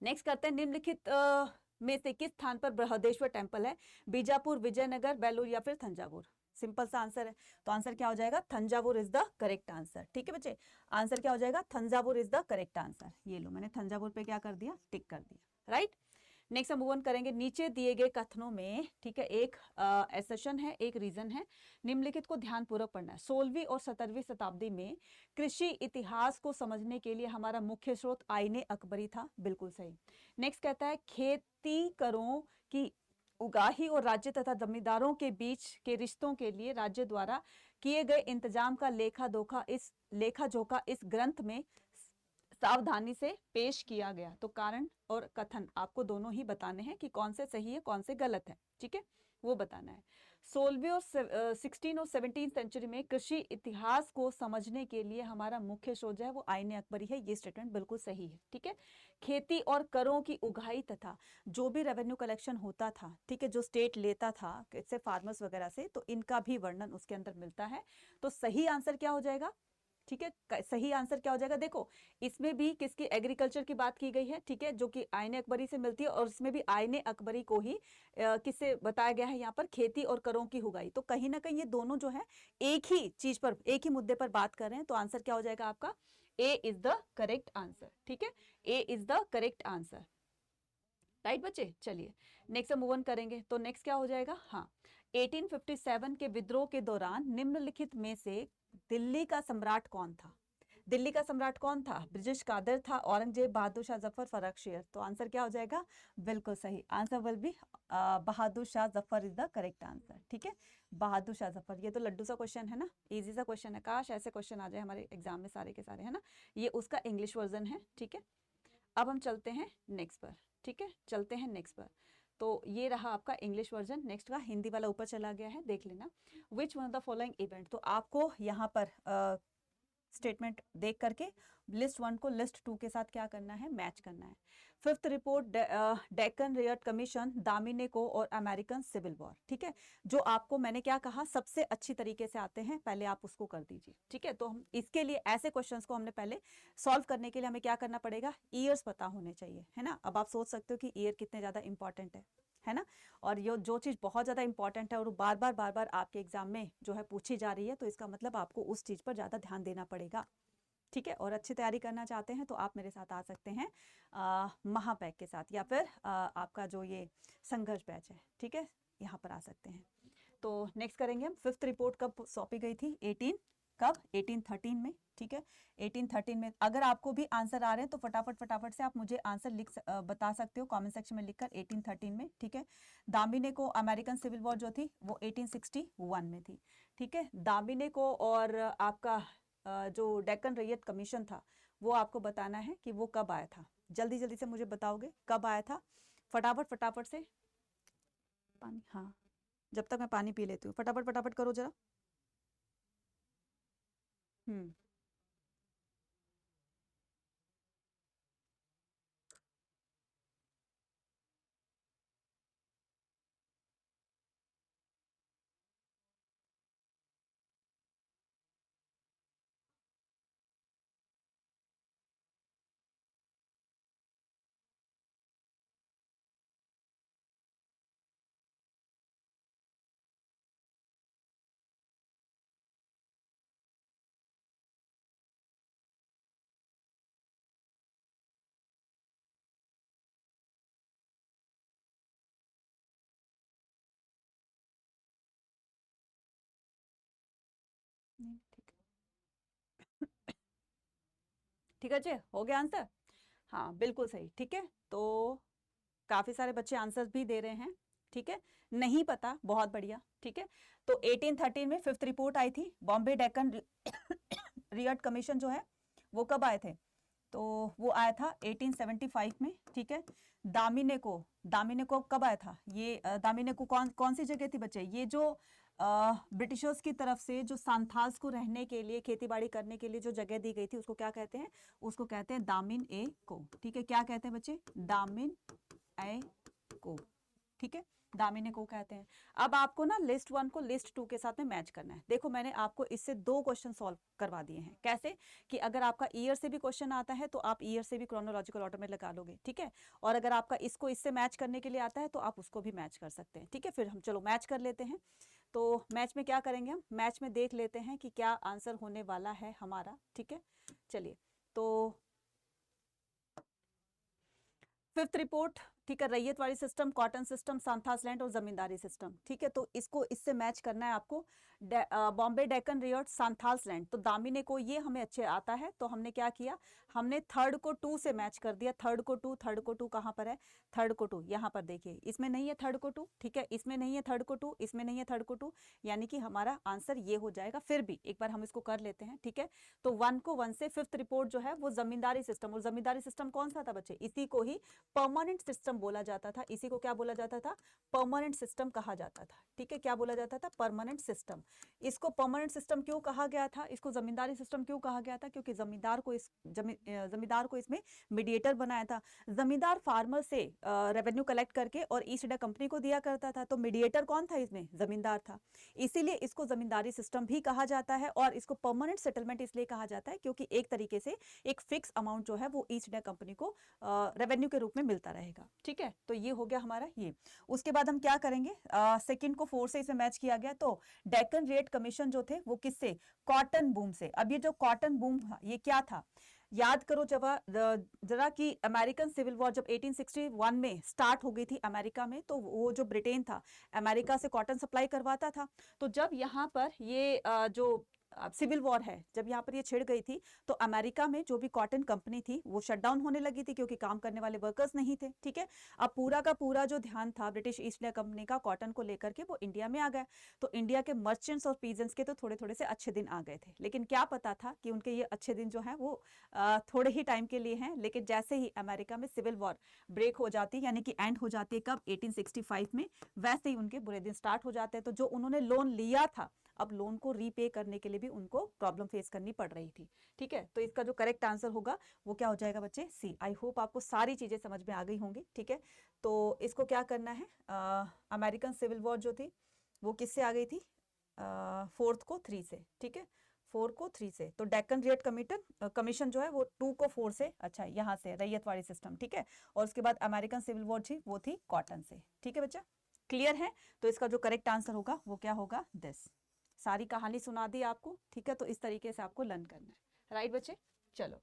नेक्स्ट करते हैं, निम्नलिखित में से किस स्थान पर बृहदेश्वर टेम्पल है, बीजापुर, विजयनगर, बेलूर या फिर थंजावुर। सिंपल सा आंसर है, तो आंसर क्या हो जाएगा, Thanjavur is the correct answer, ठीक है बच्चे। आंसर क्या हो जाएगा, Thanjavur is the correct answer. ये लो, मैंने थंजावुर पे क्या कर दिया, टिक कर दिया, राइट। नेक्स्ट हम मूव ऑन करेंगे, नीचे दिए गए कथनों में, ठीक है, एक एसेशन है, एक रीजन है, निम्नलिखित को ध्यानपूर्वक पढ़ना है। 16वीं और 17वीं शताब्दी में कृषि इतिहास को समझने के लिए हमारा मुख्य स्रोत आईने अकबरी था, बिल्कुल सही। नेक्स्ट कहता है, खेती करों की उगाही और राज्य तथा जमींदारों के बीच के रिश्तों के लिए राज्य द्वारा किए गए इंतजाम का लेखा जोखा इस ग्रंथ में सावधानी से पेश किया गया। तो कारण और कथन आपको दोनों ही बताने हैं कि कौन से सही है कौन से गलत है, ठीक है, वो बताना है। 16वीं और 16 और 17 सेंचुरी में कृषि इतिहास को समझने के लिए हमारा मुख्य स्रोत जो है वो आईने अकबरी है, ये स्टेटमेंट बिल्कुल सही है, ठीक है। खेती और करों की उगाही तथा जो भी रेवेन्यू कलेक्शन होता था, ठीक है, जो स्टेट लेता था इससे फार्मर्स वगैरह से, तो इनका भी वर्णन उसके अंदर मिलता है। तो सही आंसर क्या हो जाएगा, ठीक है, सही आंसर क्या हो जाएगा, देखो इसमें भी किसकी, एग्रीकल्चर की बात की गई है, ठीक है, जो कि आईने अकबरी से मिलती है, और इसमें भी आईने अकबरी को ही किससे बताया गया है, यहाँ पर खेती और करों की उगाही। तो कहीं ना कहीं ये दोनों जो है एक ही चीज पर, एक ही मुद्दे पर बात कर रहे हैं। तो आंसर क्या हो जाएगा आपका, A is the correct answer, ठीक है, A is the correct answer, right बच्चे। चलिए नेक्स्ट मूव ऑन करेंगे, तो नेक्स्ट क्या हो जाएगा, हाँ, 1857 के विद्रोह के दौरान निम्नलिखित में से दिल्ली का सम्राट कौन था। दिल्ली का सम्राट कौन था? ब्रिटिश कादर था, औरंगजेब, बहादुर शाह जफर, फर्रुखशियर। तो आंसर क्या हो जाएगा? बिल्कुल सही answer will B Bahadur Shah Zafar is the correct answer. ठीक है, बहादुर शाह जफर। ये तो लड्डू सा क्वेश्चन है ना, इजी सा क्वेश्चन है, काश ऐसे क्वेश्चन आ जाए हमारे एग्जाम में सारे के सारे, है ना। ये उसका इंग्लिश वर्जन है। ठीक है, अब हम चलते हैं नेक्स्ट पर। ठीक है, चलते हैं नेक्स्ट पर। तो ये रहा आपका इंग्लिश वर्जन, नेक्स्ट का हिंदी वाला ऊपर चला गया है, देख लेना। विच one of the following event, तो आपको यहाँ पर स्टेटमेंट देख करके लिस्ट 1 को लिस्ट 2 के साथ क्या करना है? मैच करना है। Fifth report Deccan riots commission, दामिने को और अमेरिकन सिविल वॉर। ठीक है, जो आपको मैंने क्या कहा सबसे अच्छी तरीके से आते हैं, पहले आप उसको कर दीजिए। ठीक है, तो हम इसके लिए ऐसे क्वेश्चंस को हमने पहले सॉल्व करने के लिए हमें क्या करना पड़ेगा? ईयर्स पता होने चाहिए, है ना। अब आप सोच सकते हो कि ईयर कितने ज्यादा इंपॉर्टेंट है ना। और ये जो चीज बहुत ज्यादा इंपॉर्टेंट है और बार बार आपके एग्जाम में जो है पूछी जा रही है, तो इसका मतलब आपको उस चीज पर ज्यादा ध्यान देना पड़ेगा। ठीक है, और अच्छी तैयारी करना चाहते हैं तो आप मेरे साथ आ सकते हैं महापैक के साथ, या फिर आपका जो ये संघर्ष बैच है, ठीक है, यहाँ पर आ सकते हैं। तो नेक्स्ट करेंगे हम, फिफ्थ रिपोर्ट कब सौंपी गई थी? 1813 में। ठीक है, 1813 में। अगर आपको भी आंसर आ रहे हैं तो फटाफट से आप मुझे आंसर बता सकते हो कमेंट सेक्शन में लिखकर, 1813 में। ठीक है, दामिने को अमेरिकन सिविल वॉर जो थी वो 1861 में थी। ठीक है, दामिने को और आपका जो डेक्कन रैयत कमीशन था वो आपको बताना है कि वो कब आया था। जल्दी से मुझे बताओगे कब आया था? फटाफट से। पानी, हाँ, जब तक मैं पानी पी लेती हूँ, फटाफट करो जरा। हम्म, ठीक है जी, हो गया आंसर? हाँ बिल्कुल सही। ठीक है, तो काफी सारे बच्चे आंसर्स भी दे रहे हैं। ठीक है, नहीं पता, बहुत बढ़िया। ठीक है, तो 1813 में फिफ्थ रिपोर्ट आई थी। बॉम्बे डेक्कन रियर्ड कमीशन जो है वो कब आए थे? तो वो आया था 1875 में। ठीक है, दामिने को कब आया था? ये दामिने को कौन कौन सी जगह थी बच्चे? ये जो ब्रिटिशर्स की तरफ से जो सांथाल्स को रहने के लिए, खेतीबाड़ी करने के लिए जो जगह दी गई थी, उसको क्या कहते हैं? उसको कहते हैं दामिन ए को। ठीक है, क्या कहते हैं बच्चे? दामिन ए को। ठीक है, दामिने को कहते हैं। अब आपको ना लिस्ट 1 को लिस्ट 2 के साथ में मैच करना है। देखो मैंने आपको इससे 2 क्वेश्चन सॉल्व करवा दिए हैं। कैसे? कि अगर आपका ईयर से भी क्वेश्चन आता है तो आप ईयर से भी क्रोनोलॉजिकल ऑर्डर में लगा लोगे। ठीक है, और अगर आपका इसको इससे मैच करने के लिए आता है तो आप उसको भी मैच कर सकते हैं। ठीक है, फिर हम चलो मैच कर लेते हैं। तो मैच में क्या करेंगे हम? मैच में देख लेते हैं कि क्या आंसर होने वाला है हमारा। ठीक है, चलिए, तो फिफ्थ रिपोर्ट, ठीक है, रैयत वाली सिस्टम, कॉटन सिस्टम, सांथास लैंड और जमींदारी सिस्टम। ठीक है, तो इसको इससे मैच करना है आपको। बॉम्बे डेक्कन रियर्ड, सांथाल्स लैंड, तो दामिने को ये हमें अच्छे आता है, तो हमने क्या किया? हमने थर्ड को 2 से मैच कर दिया। थर्ड को 2 कहाँ पर है? थर्ड को 2 यहाँ पर देखिए, इसमें नहीं है थर्ड को 2। ठीक है, इसमें नहीं है थर्ड को 2, इसमें नहीं है थर्ड को 2, यानी कि हमारा आंसर ये हो जाएगा। फिर भी एक बार हम इसको कर लेते हैं। ठीक है, तो 1 को 1 से फिफ्थ रिपोर्ट जो है वो जमींदारी सिस्टम, और जमींदारी सिस्टम कौन सा था बच्चे? इसी को ही परमानेंट सिस्टम बोला जाता था। इसी को क्या बोला जाता था? परमानेंट सिस्टम कहा जाता था। ठीक है, क्या बोला जाता था? Permanent system. इसको परमानेंट सिस्टम क्यों कहा गया था? इसको जमींदारी सिस्टम क्यों कहा गया था? क्योंकि जमींदार को इसमें मीडिएटर बनाया था। जमींदार फार्मर से रेवेन्यू कलेक्ट करके और ईस्ट इंडिया कंपनी को दिया करता था, तो मीडिएटर कौन था इसमें? जमींदार था। इसीलिए इसको जमींदारी सिस्टम भी कहा जाता है, और इसको परमानेंट सेटलमेंट इसलिए कहा जाता है क्योंकि एक तरीके से एक फिक्स अमाउंट जो है वो ईस्ट इंडिया कंपनी को रेवेन्यू के रूप में मिलता रहेगा। ठीक है, तो ये हो गया हमारा ये। उसके बाद हम क्या करेंगे? सेकंड को 4 से इसमें मैच किया गया, तो डेक्कन रेट कमीशन जो थे वो किससे? कॉटन बूम से। अब ये जो कॉटन बूम ये क्या था? याद करो जरा कि अमेरिकन सिविल वॉर जब 1861 में स्टार्ट हो गई थी अमेरिका में, तो वो जो ब्रिटेन था अमेरिका से कॉटन सप्लाई करवाता था। तो जब यहाँ पर ये जो सिविल वॉर है, जब यहाँ पर ये छिड़ गई थी तो अमेरिका में जो भी कॉटन कंपनी थी वो शटडाउन होने लगी थी क्योंकि काम करने वाले वर्कर्स नहीं थे। ठीक है, अब पूरा का पूरा जो ध्यान था ब्रिटिश ईस्ट इंडिया कंपनी का कॉटन को लेकर के वो इंडिया में आ गया। तो इंडिया के मर्चेंट्स और पीजेंट्स के तो थोड़े थोड़े से अच्छे दिन आ गए थे, लेकिन क्या पता था कि उनके ये अच्छे दिन जो है वो थोड़े ही टाइम के लिए हैं। लेकिन जैसे ही अमेरिका में सिविल वॉर ब्रेक हो जाती, यानी कि एंड हो जाती है कब, 1865 में, वैसे ही उनके बुरे दिन स्टार्ट हो जाते हैं। तो जो उन्होंने लोन लिया था, अब लोन को रीपे करने के लिए भी उनको प्रॉब्लम फेस करनी पड़ रही थी। ठीक है, तो इसका जो करेक्ट आंसर होगा वो क्या हो जाएगा बच्चे, सी। आई होप आपको सारी चीजें समझ में आ गई होंगी। ठीक है, तो इसको क्या करना है, अमेरिकन सिविल वॉर जो थी वो किससे आ गई थी, 4 को 3 से। ठीक है, 4 को 3 से। तो डेक्कन रेट कमीशन जो है वो 2 को 4 से, अच्छा यहाँ से रैयतवाड़ी सिस्टम। ठीक है, और उसके बाद अमेरिकन सिविल वॉर थी वो थी कॉटन से। ठीक है बच्चा, क्लियर है? तो इसका जो करेक्ट आंसर होगा वो क्या होगा, दिस। सारी कहानी सुना दी आपको। ठीक है, तो इस तरीके से आपको लर्न करना है। राइट बच्चे, चलो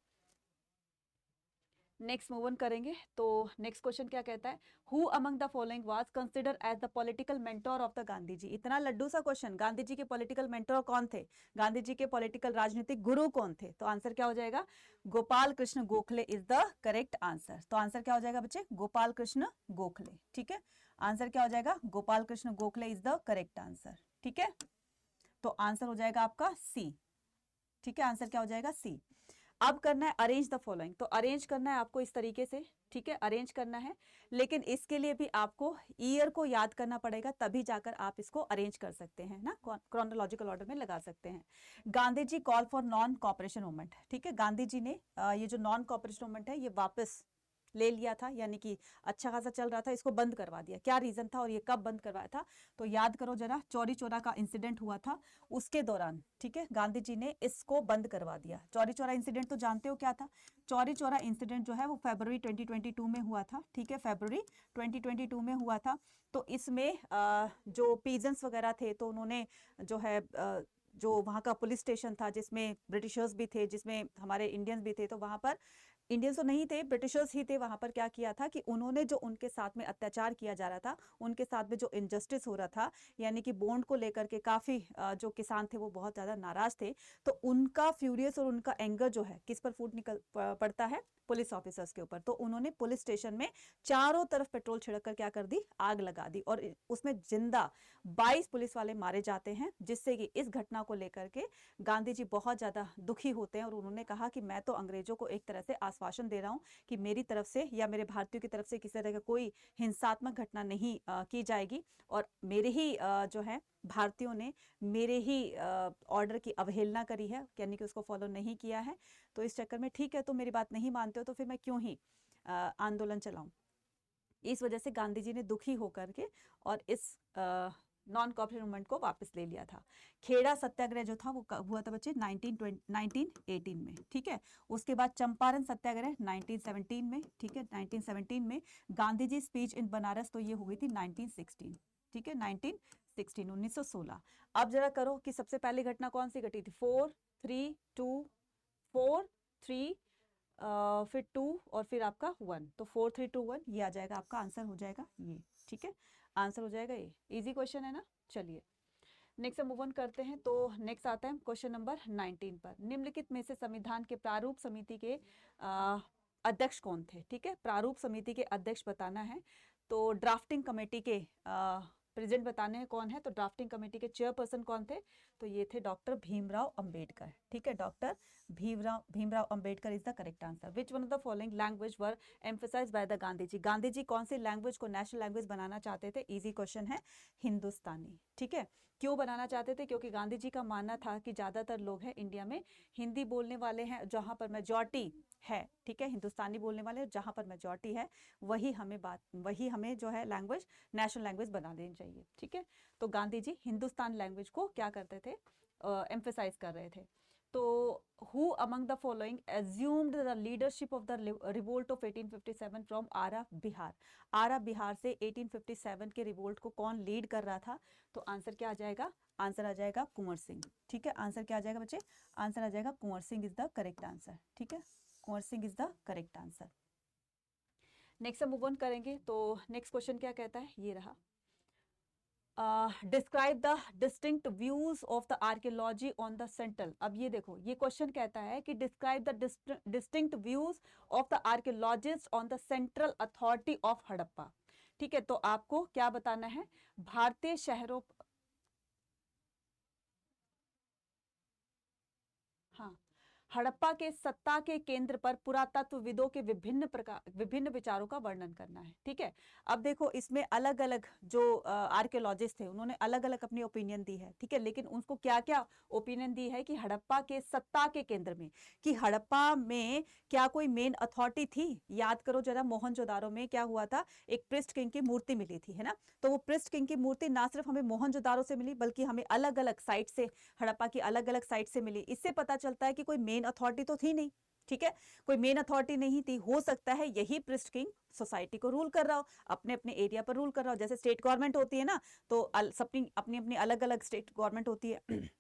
नेक्स्ट मूव ऑन करेंगे। तो नेक्स्ट क्वेश्चन क्या कहता है, who among the following was considered as the political mentor of the Gandhi ji. इतना लड्डू सा क्वेश्चन, गांधी जी के पॉलिटिकल मेंटोर कौन थे, गांधी जी के पॉलिटिकल राजनीतिक गुरु कौन थे? तो आंसर क्या हो जाएगा, Gopal Krishna Gokhale is the correct answer. तो आंसर क्या हो जाएगा बच्चे, गोपाल कृष्ण गोखले। ठीक है, आंसर क्या हो जाएगा, Gopal Krishna Gokhale is the correct answer. ठीक है, तो आंसर हो जाएगा आपका सी। ठीक है, आंसर क्या हो जाएगा, सी। अब करना है अरेंज द फॉलोइंग। तो अरेंज करना है आपको इस तरीके से। ठीक है, अरेंज करना है, लेकिन इसके लिए भी आपको ईयर को याद करना पड़ेगा, तभी जाकर आप इसको अरेंज कर सकते हैं ना, क्रोनोलॉजिकल ऑर्डर में लगा सकते हैं। Gandhi ji call for non cooperation movement. ठीक है, गांधी जी ने ये जो नॉन कॉपरेशन मूवमेंट है ये वापस ले लिया था, यानी कि अच्छा खासा चल रहा था, इसको बंद करवा दिया। क्या रीजन था और ये कब बंद करवाया था, तो याद करो जरा, चौरी चौरा का इंसिडेंट हुआ था उसके दौरान। ठीक है, गांधी जी ने इसको बंद करवा दिया। चौरी चौरा इंसिडेंट तो जानते हो क्या था, चौरी चौरा इंसिडेंट जो है वो फरवरी 2022 में हुआ था। ठीक है, फरवरी 2022 में हुआ था। तो इसमें जो पीजेंट्स वगैरह थे तो उन्होंने जो है जो वहाँ का पुलिस स्टेशन था जिसमें ब्रिटिशर्स भी थे, जिसमें हमारे इंडियंस भी थे, तो वहाँ पर इंडियंस तो नहीं थे, ब्रिटिशर्स ही थे। वहां पर क्या किया था कि उन्होंने जो उनके साथ में अत्याचार किया जा रहा था, उनके साथ में जो इनजस्टिस हो रहा था, यानी कि बॉन्ड को लेकर के काफी जो किसान थे वो बहुत ज्यादा नाराज थे। तो उनका फ्यूरियस और उनका एंगर जो है किस पर फूट निकल पड़ता है, पुलिस ऑफिसर्स के ऊपर। तो उन्होंने पुलिस स्टेशन में चारों तरफ पेट्रोल छिड़क कर क्या कर दी, आग लगा दी, और उसमें जिंदा 22 पुलिस वाले मारे जाते हैं। जिससे कि इस घटना को लेकर के गांधी जी बहुत ज्यादा दुखी होते हैं और उन्होंने कहा कि मैं तो अंग्रेजों को एक तरह से आश्वासन दे रहा हूं कि मेरी तरफ से या मेरे भारतीयों की तरफ से किसी तरह का कोई हिंसात्मक घटना नहीं की जाएगी, और मेरे ही जो है भारतीयों ने मेरे ही ऑर्डर की अवहेलना करी है, यानी कि उसको फॉलो नहीं किया है। तो इस चक्कर में ठीक है, तो मेरी बात नहीं मानते हो तो फिर मैं क्यों ही आंदोलन चलाऊं। इस वजह से गांधी जी ने दुखी होकर के और इस नॉन कॉपरेशन मूवमेंट को वापस ले लिया था। खेड़ा सत्याग्रह जो था वो हुआ था बच्चे 1918 में। ठीक है, उसके बाद चंपारण सत्याग्रह 1917 में। ठीक है, 1917 में गांधी जी स्पीच इन बनारस, तो ये हुई थी 1916। ठीक है, 1916। अब जरा करो कि सबसे पहली घटना कौन सी घटी थी, 4 3 2 4 3 फिर 2 और फिर आपका 1, तो 4 3 2 1 ये आ जाएगा, आपका आंसर हो जाएगा ये। ठीक है, आंसर हो जाएगा ये। इजी क्वेश्चन है ना। चलिए नेक्स्ट मूव ऑन करते हैं। तो नेक्स्ट आता है क्वेश्चन नंबर 19 पर, निम्नलिखित में से संविधान के प्रारूप समिति के अध्यक्ष कौन थे। ठीक है, प्रारूप समिति के अध्यक्ष बताना है। तो ड्राफ्टिंग कमेटी के प्रेसिडेंट बताने हैं कौन है, तो ड्राफ्टिंग कमेटी के चेयरपर्सन कौन थे, तो ये थे डॉक्टर भीमराव अंबेडकर। ठीक है, doctor Bhimrao Ambedkar is the correct answer. Which one of the following language were emphasized by the Gandhi ji. Gandhi ji कौन सी लैंग्वेज को नेशनल लैंग्वेज बनाना चाहते थे, इजी क्वेश्चन है, हिंदुस्तानी। ठीक है, क्यों बनाना चाहते थे, क्योंकि गांधी जी का मानना था कि ज्यादातर लोग हैं इंडिया में हिंदी बोलने वाले हैं, जहां पर मेजॉरिटी है। ठीक है, हिंदुस्तानी बोलने वाले जहां पर मेजॉरिटी है वही हमें जो है लैंग्वेज नेशनल लैंग्वेज बना देनी चाहिए। ठीक है, तो गांधी जी हिंदुस्तान लैंग्वेज को क्या करते थे, एम्फेसाइज कर रहे थे। तो who among the following assumed the leadership of the revolt of 1857 from Arrah Bihar. Arrah Bihar से 1857 के रिवोल्ट को कौन लीड कर रहा था, तो आंसर क्या आ जाएगा, आंसर आ जाएगा कुंवर सिंह। ठीक है, आंसर क्या आ जाएगा बच्चे, आंसर आ जाएगा Kunwar Singh is the correct answer. ठीक है, Kunwar Singh is the correct answer. Next हम मूव ऑन करेंगे। तो नेक्स्ट क्वेश्चन क्या कहता है, ये रहा, describe the distinct views of the archaeology on the central. अब ये देखो, ये क्वेश्चन कहता है कि describe the distinct views of the archaeologist on the central authority of Harappa. ठीक है, तो आपको क्या बताना है? भारतीय शहरों, हाँ, हड़प्पा के सत्ता के केंद्र पर पुरातत्वविदों के विभिन्न विचारों का वर्णन करना है। ठीक है, अब देखो इसमें अलग अलग जो आर्कियोलॉजिस्ट थे उन्होंने अलग अलग अपनी ओपिनियन दी है। ठीक है, लेकिन उनको क्या क्या ओपिनियन दी है कि हड़प्पा के सत्ता के केंद्र में, कि हड़प्पा में क्या कोई मेन अथॉरिटी थी? याद करो जरा, मोहनजोदारो में क्या हुआ था, एक प्रिस्ट किंग की मूर्ति मिली थी, है ना? तो वो प्रिस्ट किंग की मूर्ति ना सिर्फ हमें मोहनजोदारो से मिली बल्कि हमें अलग अलग साइट से, हड़प्पा की अलग अलग साइट से मिली। इससे पता चलता है कि कोई मेन अथॉरिटी तो थी नहीं। ठीक है, कोई मेन अथॉरिटी नहीं थी, हो सकता है यही प्रिस्ट किंग सोसाइटी को रूल कर रहा हो, अपने अपने एरिया पर रूल कर रहा हो। जैसे स्टेट गवर्नमेंट होती है ना, तो अपनी अपनी अपनी अलग अलग स्टेट गवर्नमेंट होती है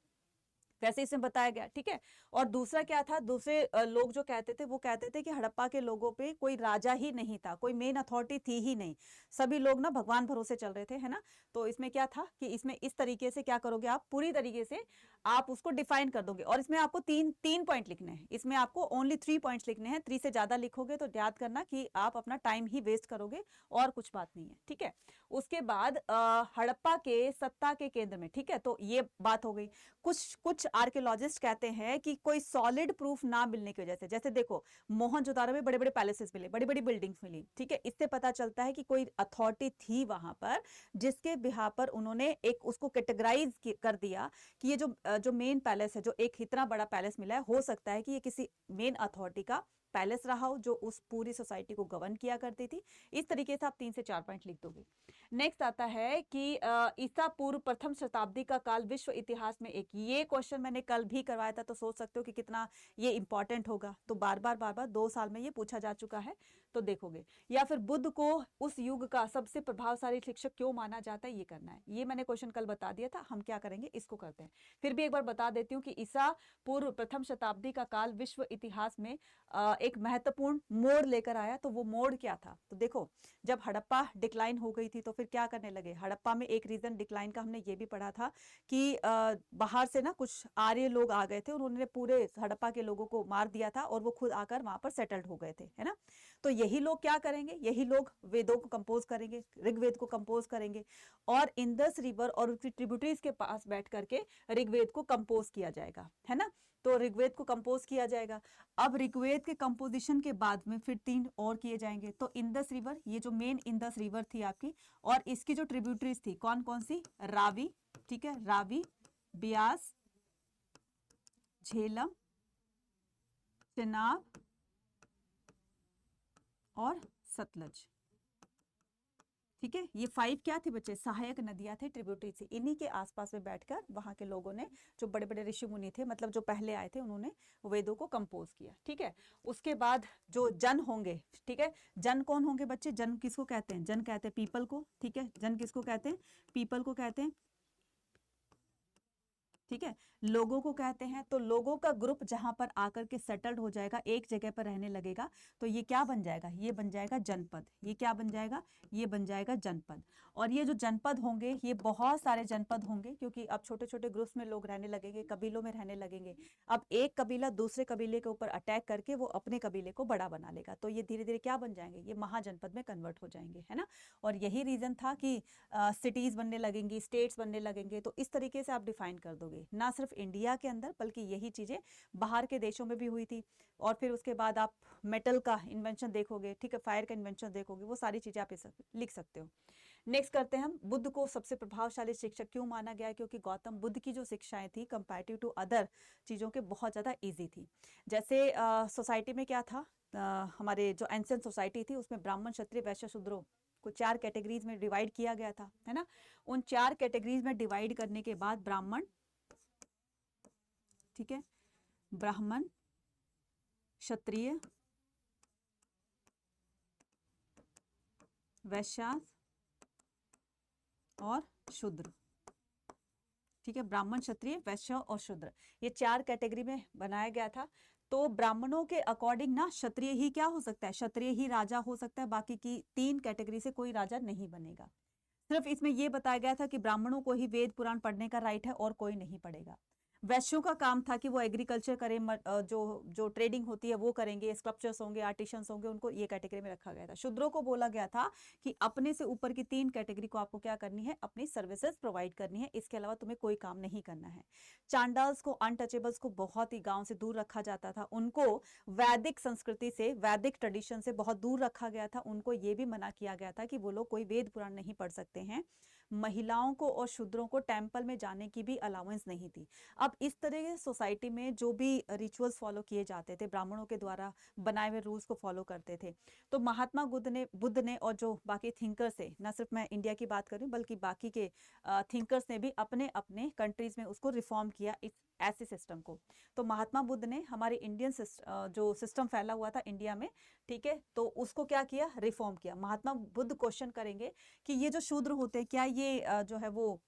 वैसे इसमें बताया गया। ठीक है, और दूसरा क्या था, दूसरे लोग जो कहते थे वो कहते थे कि हड़प्पा के लोगों पे कोई राजा ही नहीं था, कोई मेन अथॉरिटी थी ही नहीं, सभी लोग ना भगवान भरोसे चल रहे थे, है ना? तो इसमें क्या था कि इसमें इस तरीके से क्या करोगे आप, पूरी तरीके से आप उसको डिफाइन कर दोगे। और इसमें आपको तीन पॉइंट लिखने हैं, इसमें आपको ओनली 3 पॉइंट्स लिखने हैं। 3 से ज्यादा लिखोगे तो याद करना कि आप अपना टाइम ही वेस्ट करोगे और कुछ बात नहीं है। ठीक है, उसके बाद हड़प्पा के सत्ता के केंद्र में, ठीक है, तो ये बात हो गई। कुछ आर्कियोलॉजिस्ट कहते हैं कि कोई सॉलिड प्रूफ ना मिलने की वजह से, जैसे देखो मोहनजोदारो में बड़े बड़े पैलेसेस मिले, बड़ी बड़ी बिल्डिंग्स मिली। ठीक है, इससे पता चलता है कि कोई अथॉरिटी थी वहां पर जिसके बिहार पर उन्होंने एक उसको कैटेगराइज कर दिया कि ये जो मेन पैलेस है, जो एक इतना बड़ा पैलेस मिला है, हो सकता है कि ये किसी मेन अथॉरिटी का पैलेस रहा हो जो उस पूरी सोसाइटी को गवर्न किया करती थी। इस तरीके से आप 3 से 4 पॉइंट लिख दोगे। नेक्स्ट आता है कि ईसा पूर्व प्रथम शताब्दी का काल विश्व इतिहास में एक, ये क्वेश्चन मैंने कल भी करवाया था, तो सोच सकते हो कि कितना ये इंपॉर्टेंट होगा। तो बार बार 2 साल में ये पूछा जा चुका है, तो देखोगे। या फिर बुद्ध को उस युग का सबसे प्रभावशाली शिक्षक क्यों माना जाता है, ये करना है। ये मैंने क्वेश्चन कल बता दिया था, हम क्या करेंगे इसको करते हैं। फिर भी एक बार बता देती हूँ कि ईसा पूर्व प्रथम शताब्दी का काल विश्व इतिहास में एक महत्वपूर्ण मोड़ लेकर आया। तो वो मोड़ क्या था? तो देखो, जब हड़प्पा डिक्लाइन हो गई थी तो फिर क्या करने लगे? हड़प्पा में एक रीजन डिक्लाइन का हमने ये भी पढ़ा था कि बाहर से ना कुछ आर्य लोग आ गए थे, उन्होंने पूरे हड़प्पा के लोगों को मार दिया था और वो खुद आकर वहां पर सेटल्ड हो गए थे, है ना? तो यही लोग क्या करेंगे? यही लोग वेदों को कंपोज करेंगे, ऋग्वेद को कंपोज करेंगे, और इंदस रिवर और उसकी ट्रिब्यूटरीज के पास बैठ करके ऋग्वेद को कंपोज किया जाएगा, है ना? तो ऋग्वेद को कंपोज किया जाएगा। अब ऋग्वेद के कंपोजिशन के बाद में फिर 3 और किए जाएंगे। तो इंदस रिवर, ये जो मेन इंदस रिवर थी आपकी, और इसकी जो ट्रिब्यूटरीज थी कौन कौन सी? रावी, ठीक है, रावी, ब्यास, झेलम, चेनाब और सतलज। ठीक है, ये 5 क्या थी बच्चे? सहायक नदियां थे, ट्रिब्यूटरी थी। इन्हीं के आसपास में बैठकर वहां के लोगों ने, जो बड़े बड़े ऋषि मुनि थे, मतलब जो पहले आए थे, उन्होंने वेदों को कंपोज किया। ठीक है, उसके बाद जो जन होंगे, ठीक है, जन कौन होंगे बच्चे? जन किसको कहते हैं? जन कहते हैं पीपल को। ठीक है, जन किसको कहते हैं? पीपल को कहते हैं। ठीक है, लोगों को कहते हैं। तो लोगों का ग्रुप जहां पर आकर के सेटल्ड हो जाएगा, एक जगह पर रहने लगेगा, तो ये क्या बन जाएगा? ये बन जाएगा जनपद। ये क्या बन जाएगा? ये बन जाएगा जनपद। और ये जो जनपद होंगे, ये बहुत सारे जनपद होंगे, क्योंकि अब छोटे छोटे ग्रुप्स में लोग रहने लगेंगे, कबीलों में रहने लगेंगे। अब एक कबीला दूसरे कबीले के ऊपर अटैक करके वो अपने कबीले को बड़ा बना लेगा, तो ये धीरे धीरे क्या बन जाएंगे? ये महाजनपद में कन्वर्ट हो जाएंगे, है ना? और यही रीजन था कि सिटीज बनने लगेंगी, स्टेट्स बनने लगेंगे। तो इस तरीके से आप डिफाइन कर दोगे, ना सिर्फ इंडिया के अंदर बल्कि यही चीजें बाहर के देशों में भी हुई थी। और फिर उसके बाद आप मेटल का इन्वेंशन देखोगे, ठीक है, फायर का इन्वेंशन देखोगे, वो सारी चीजें आप लिख सकते हो। नेक्स्ट करते हैं हम, बुद्ध को सबसे प्रभावशाली शिक्षक क्यों माना गया? क्योंकि गौतम बुद्ध की जो शिक्षाएं थी कंपैरेटिव टू अदर चीजों के बहुत ज्यादा इजी थी। जैसे सोसाइटी में क्या था, हमारे जो एंशिएंट सोसाइटी थी उसमें ब्राह्मण, क्षत्रिय, वैश्य, शूद्रों को 4 कैटेगरीज में डिवाइड किया गया था, है ना? उन 4 कैटेगरीज में डिवाइड करने के बाद ब्राह्मण, ठीक है, ब्राह्मण, क्षत्रिय, वैश्य और शूद्र। ठीक है, ब्राह्मण, क्षत्रिय, वैश्य और शूद्र, ये 4 कैटेगरी में बनाया गया था। तो ब्राह्मणों के अकॉर्डिंग ना क्षत्रिय ही क्या हो सकता है? क्षत्रिय ही राजा हो सकता है, बाकी की 3 कैटेगरी से कोई राजा नहीं बनेगा। सिर्फ इसमें ये बताया गया था कि ब्राह्मणों को ही वेद पुराण पढ़ने का राइट है और कोई नहीं पढ़ेगा। वैश्यों का काम था कि वो एग्रीकल्चर करें, जो ट्रेडिंग होती है वो करेंगे, स्कल्पचर्स होंगे, आर्टिशंस होंगे, उनको ये कैटेगरी में रखा गया था। शूद्रों को बोला गया था कि अपने से ऊपर की 3 कैटेगरी को आपको क्या करनी है, अपनी सर्विसेज प्रोवाइड करनी है, इसके अलावा तुम्हें कोई काम नहीं करना है। चांडाल्स को, अनटचेबल्स को बहुत ही गांव से दूर रखा जाता था, उनको वैदिक संस्कृति से, वैदिक ट्रेडिशन से बहुत दूर रखा गया था। उनको ये भी मना किया गया था कि वो लोग कोई वेद पुराण नहीं पढ़ सकते हैं। महिलाओं को और शूद्रों को टेम्पल में जाने की भी अलाउंस नहीं थी। अब इस तरह की सोसाइटी में जो भी रिचुअल्स फॉलो किए जाते थे, ब्राह्मणों के द्वारा बनाए हुए रूल्स को फॉलो करते थे। तो महात्मा बुद्ध ने और जो बाकी थिंकर्स थे, ना सिर्फ मैं इंडिया की बात कर रही हूँ बल्कि बाकी के थिंकर्स ने भी अपने अपने कंट्रीज में उसको रिफॉर्म किया, इस ऐसे सिस्टम को। तो महात्मा बुद्ध ने हमारे इंडियन जो सिस्टम फैला हुआ था इंडिया में, ठीक है, तो उसको क्या किया, रिफॉर्म किया। महात्मा बुद्ध क्वेश्चन करेंगे कि ये जो शूद्र होते हैं, क्या ये जो है वो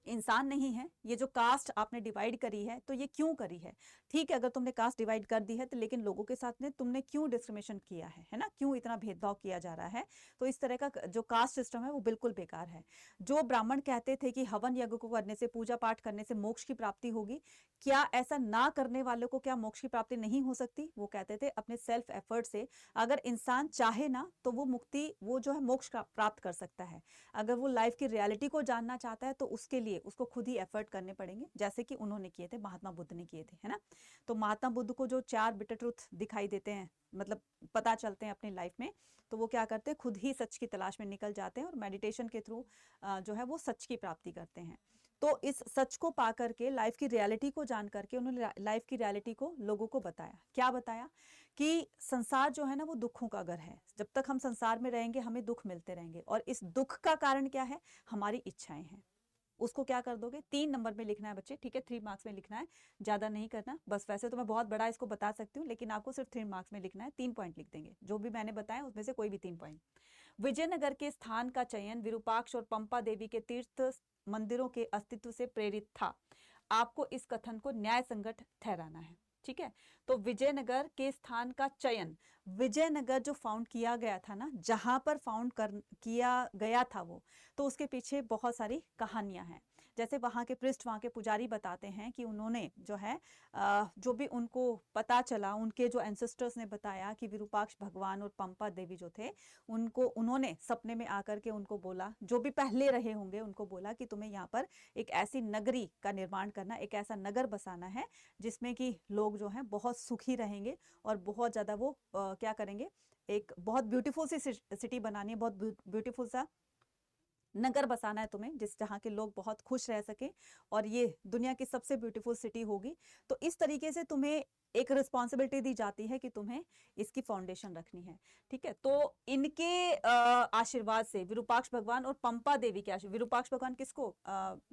इंसान नहीं है? ये जो कास्ट आपने डिवाइड करी है तो ये क्यों करी है? ठीक है, अगर तुमने कास्ट डिवाइड कर दी है तो लेकिन लोगों के साथ में तुमने क्यों डिस्क्रिमिनेशन किया है ना? क्यों इतना भेदभाव किया जा रहा है? तो इस तरह का जो कास्ट सिस्टम है वो बिल्कुल बेकार है। जो ब्राह्मण कहते थे कि हवन यज्ञ को करने से, पूजा पाठ करने से मोक्ष की प्राप्ति होगी, क्या ऐसा ना करने वालों को क्या मोक्ष की प्राप्ति नहीं हो सकती? वो कहते थे अपने सेल्फ एफर्ट से अगर इंसान चाहे ना तो वो मुक्ति, वो जो है मोक्ष प्राप्त कर सकता है। अगर वो लाइफ की रियलिटी को जानना चाहता है तो उसके लिए उसको खुद ही एफर्ट करने पड़ेंगे, जैसे कि उन्होंने किए थे, महात्मा बुद्ध ने किए थे, है ना? तो महात्मा बुद्ध को जो 4 बिटर ट्रुथ दिखाई देते हैं, मतलब पता चलते हैं अपनी लाइफ में, तो वो क्या करते हैं, खुद ही सच की तलाश में निकल जाते हैं और मेडिटेशन के थ्रू जो है वो सच की प्राप्ति करते हैं। तो इस सच को पा करके, लाइफ की रियलिटी को जान करके उन्होंने लाइफ की रियलिटी को लोगों को बताया। क्या बताया? कि संसार जो है ना वो दुखों का घर है। जब तक हम संसार में रहेंगे हमें दुख मिलते रहेंगे, और इस दुख का कारण क्या है? हमारी इच्छाएं हैं। उसको क्या कर दोगे? 3 नंबर में लिखना है बच्चे, ठीक है, 3 मार्क्स में लिखना है, ज्यादा नहीं करना। बस वैसे तो मैं बहुत बड़ा इसको बता सकती हूँ, लेकिन आपको सिर्फ 3 मार्क्स में लिखना है। 3 पॉइंट लिख देंगे, जो भी मैंने बताया उसमें से कोई भी 3 पॉइंट। विजयनगर के स्थान का चयन विरूपाक्ष और पंपा देवी के तीर्थ मंदिरों के अस्तित्व से प्रेरित था। आपको इस कथन को न्याय संगत ठहराना है, ठीक है? तो विजयनगर के स्थान का चयन, विजयनगर जो फाउंड किया गया था ना, जहां पर फाउंड किया गया था वो, तो उसके पीछे बहुत सारी कहानियां हैं। जैसे वहां के पृष्ठ, वहां के पुजारी बताते हैं कि उन्होंने जो है जो भी उनको पता चला, उनके जो एंसेस्टर्स ने बताया कि विरूपाक्ष भगवान और पंपा देवी जो थे, उन्होंने सपने में आकर के उनको बोला, जो भी पहले रहे होंगे उनको बोला कि तुम्हें यहाँ पर एक ऐसी नगरी का निर्माण करना, एक ऐसा नगर बसाना है जिसमें कि लोग जो हैं बहुत सुखी रहेंगे और बहुत ज़्यादा वो क्या करेंगे, एक बहुत ब्यूटीफुल सी सिटी बनानी है, बहुत ब्यूटीफुल सा नगर बसाना है तुम्हें, जहाँ के लोग बहुत खुश रह सके और ये दुनिया की सबसे ब्यूटीफुल सिटी होगी। तो इस तरीके से तुम्हें एक रिस्पॉन्सिबिलिटी दी जाती है कि तुम्हें इसकी फाउंडेशन रखनी है, ठीक है? तो इनके आशीर्वाद से विरूपाक्ष भगवान और पंपा देवी के आशीर्वाद, विरूपाक्ष भगवान किसको?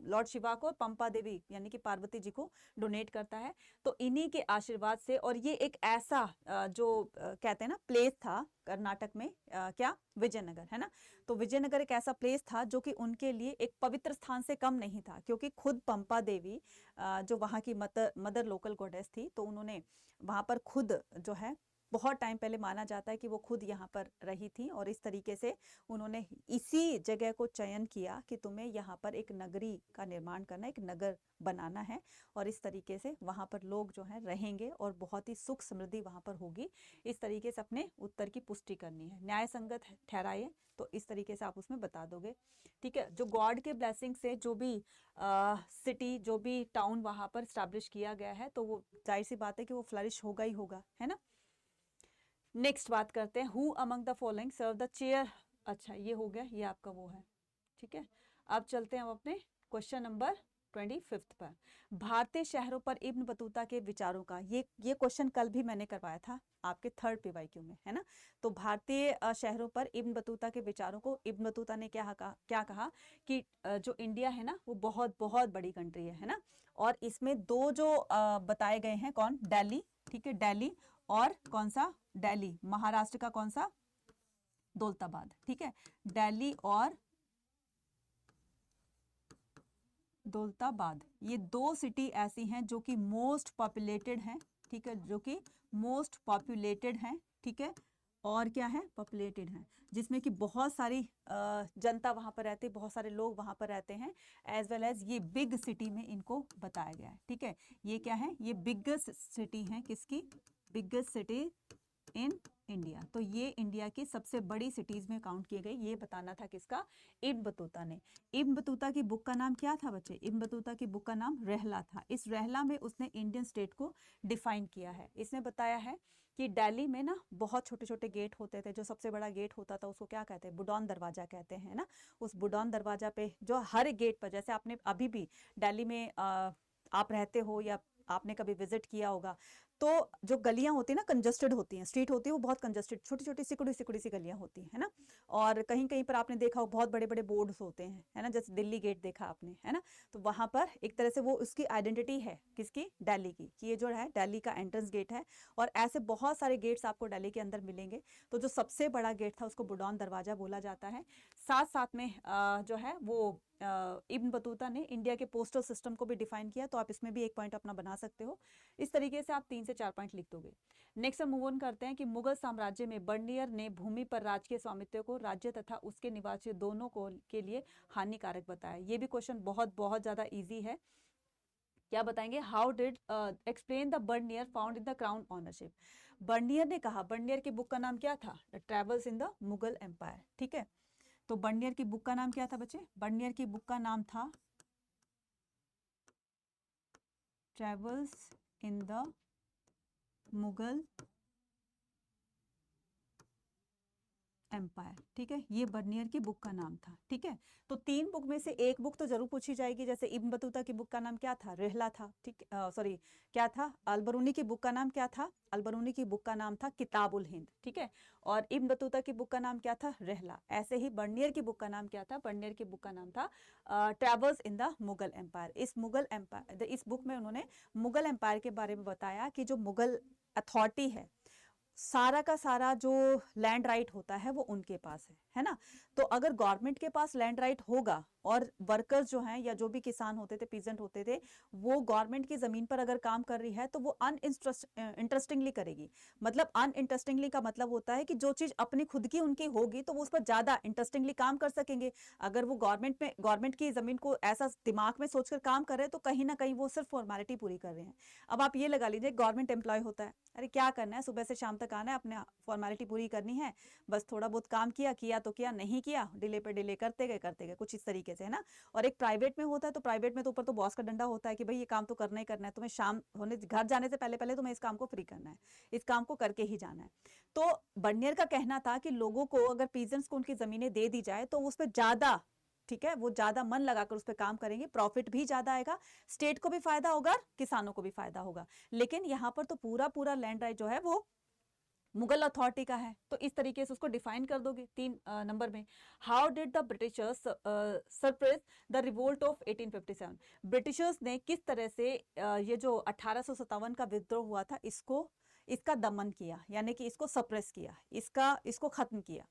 लॉर्ड शिवा को, और पंपा देवी यानी कि पार्वती जी को डोनेट करता है। तो इन्हीं के आशीर्वाद से, और ये एक ऐसा जो कहते हैं ना प्लेस था कर्नाटक में, क्या, विजयनगर, है ना? तो विजयनगर एक ऐसा प्लेस था जो कि उनके लिए एक पवित्र स्थान से कम नहीं था, क्योंकि खुद पंपा देवी जो वहाँ की मदर लोकल गॉडेस थी, तो उन्होंने वहाँ पर खुद जो है, बहुत टाइम पहले माना जाता है कि वो खुद यहाँ पर रही थी, और इस तरीके से उन्होंने इसी जगह को चयन किया कि तुम्हें यहाँ पर एक नगरी का निर्माण करना, एक नगर बनाना है, और इस तरीके से वहाँ पर लोग जो है रहेंगे और बहुत ही सुख समृद्धि वहाँ पर होगी। इस तरीके से अपने उत्तर की पुष्टि करनी है, न्याय संगत ठहराइए, तो इस तरीके से आप उसमें बता दोगे, ठीक है? जो गॉड के ब्लेसिंग से जो भी सिटी, जो भी टाउन वहाँ पर स्टैब्लिश किया गया है, तो वो जाहिर सी बात है कि वो फ्लरिश होगा ही होगा, है ना? नेक्स्ट बात करते हैं, who among the following serve the chair. अच्छा, ये हो गया, ये आपका वो है, ठीक है? अब चलते हैं हम अपने क्वेश्चन नंबर 25 पर। भारतीय शहरों पर इब्न बतूता के विचारों का, ये क्वेश्चन कल भी मैंने करवाया था आपके 3rd PYQ में, है ना? तो भारतीय शहरों पर इब्न बतूता के विचारों को, इब्न बतूता ने क्या कहा कि जो इंडिया है ना वो बहुत बहुत बड़ी कंट्री है ना? और इसमें 2 जो बताए गए हैं, कौन? दिल्ली, ठीक है, दिल्ली, और कौन सा? दिल्ली, महाराष्ट्र का कौन सा? दौलताबाद, ठीक है, दिल्ली और दौलताबाद, ये 2 सिटी ऐसी हैं जो कि मोस्ट पॉपुलेटेड हैं, ठीक है, जो कि मोस्ट पॉपुलेटेड हैं, ठीक है, और क्या है, पॉपुलेटेड है, जिसमें कि बहुत सारी जनता वहाँ पर रहती है, बहुत सारे लोग वहाँ पर रहते हैं, एज वेल एज ये बिग सिटी में इनको बताया गया है। ठीक है, ये क्या है, ये बिगेस्ट सिटी है, किसकी, बिगेस्ट सिटी इन इंडिया। तो ये इंडिया की सबसे बड़ी सिटीज में काउंट किए गए, ये बताना था किसका, इब्न बतूता ने। इब्न बतूता की बुक का नाम क्या था बच्चे, इब्न बतूता की बुक का नाम रहला था। इस रहला में उसने इंडियन स्टेट को डिफाइन किया है। इसने बताया है कि दिल्ली में ना बहुत छोटे छोटे गेट होते थे, जो सबसे बड़ा गेट होता था उसको क्या कहते हैं, बुडौन दरवाजा कहते हैं ना। उस बुडौन दरवाजा पे जो हर गेट पर, जैसे आपने अभी भी दिल्ली में आप रहते हो या आपने कभी विजिट किया होगा, तो जो गलियां होती है ना, कंजस्टेड होती हैं, स्ट्रीट होती है वो बहुत कंजस्टेड, छोटी छोटी सिकुड़ी सिकुड़ी सी गलियां होती है ना। और कहीं कहीं पर आपने देखा हो बहुत बड़े बड़े बोर्ड्स होते हैं, है ना, जैसे दिल्ली गेट देखा आपने, है ना। तो वहां पर एक तरह से वो उसकी आइडेंटिटी है, किसकी, दिल्ली की, कि ये जो है दिल्ली का एंट्रेंस गेट है। और ऐसे बहुत सारे गेट्स आपको दिल्ली के अंदर मिलेंगे। तो जो सबसे बड़ा गेट था उसको बुडौन दरवाजा बोला जाता है। साथ साथ में जो है वो इब्न बतूता ने इंडिया के पोस्टल सिस्टम को भी डिफाइन किया। तो आप इसमें भी एक पॉइंट अपना बना सकते हो। इस तरीके से आप 3 से 4 पॉइंट लिख दोगे। नेक्स्ट हम मूव ऑन करते हैं कि मुगल साम्राज्य में बर्नियर ने भूमि पर राजकीय स्वामित्व को राज्य तथा उसके निवासी दोनों को के लिए हानिकारक बताया। ये भी क्वेश्चन बहुत बहुत ज्यादा इजी है। क्या बताएंगे, how did explain the Bernier found in the crown ownership. Bernier ने कहा, बर्नियर की बुक का नाम क्या था, the travels in the Mughal empire. ठीक है, तो बर्नियर की बुक का नाम क्या था बच्चे, बर्नियर की बुक का नाम था travels in the Mughal empire. ठीक है, ये बर्नियर की बुक का नाम था। ठीक है, तो 3 बुक में से एक बुक तो जरूर पूछी जाएगी। जैसे इब्न बतूता की बुक का नाम क्या था, रहला था। ठीक, सॉरी क्या था, अलबरूनी की बुक का नाम क्या था, अलबरूनी की बुक का नाम था किताबुल हिंद। ठीक है, और इब्न बतूता की बुक का नाम क्या था, रहला। ऐसे ही बर्नियर की बुक का नाम क्या था, बर्नियर की बुक का नाम था travels in the Mughal empire. इस मुगल एम्पायर, इस बुक में उन्होंने मुगल एम्पायर के बारे में बताया कि जो मुगल अथॉरिटी है, सारा का सारा जो लैंड राइट होता है वो उनके पास है ना। तो अगर गवर्नमेंट के पास लैंड राइट होगा और वर्कर्स जो हैं या जो भी किसान होते थे, पीजेंट होते थे, वो गवर्नमेंट की जमीन पर अगर काम कर रही है तो वो अनइंटरेस्टिंगली करेगी। मतलब अनइंटरेस्टिंगली का मतलब होता है कि जो चीज अपनी खुद की उनकी होगी तो वो उस पर ज्यादा इंटरेस्टिंगली काम कर सकेंगे। अगर वो गवर्नमेंट की जमीन को ऐसा दिमाग में सोचकर काम कर रहे हैं तो कहीं ना कहीं वो सिर्फ फॉर्मेलिटी पूरी कर रहे हैं। अब आप ये लगा लीजिए, गवर्नमेंट एम्प्लॉय होता है, अरे क्या करना है, सुबह से शाम तक आना है, अपने फॉर्मेलिटी पूरी करनी है, बस थोड़ा बहुत काम किया तो किया, नहीं किया डिले पे डिले करते गए, कुछ इस तरीके से, है ना। और एक प्राइवेट में होता है, तो प्राइवेट में तो ऊपर तो बॉस का डंडा होता है कि भाई ये काम तो करना ही करना है, तुम्हें शाम होने घर जाने से पहले पहले तुम्हें इस काम को फ्री करना है, इस काम को करके ही जाना है। तो बर्नियर का कहना था कि लोगों को अगर पीजेंट्स को उनकी जमीनें दे दी जाए तो उस पर ज्यादा, ठीक है, वो ज्यादा मन लगाकर उस पर काम करेंगे, प्रॉफिट भी ज्यादा आएगा, स्टेट को भी फायदा होगा, किसानों को भी फायदा होगा। लेकिन यहाँ पर तो पूरा पूरा लैंड राइट जो है वो मुगल अथॉरिटी का है। तो इस तरीके से उसको डिफाइन कर दोगे 3 नंबर में। How did the Britishers suppress the revolt of 1857। Britishers ने किस तरह से ये जो 1857 का विद्रोह हुआ था इसका दमन किया, यानी कि इसको सप्रेस किया, इसको खत्म किया,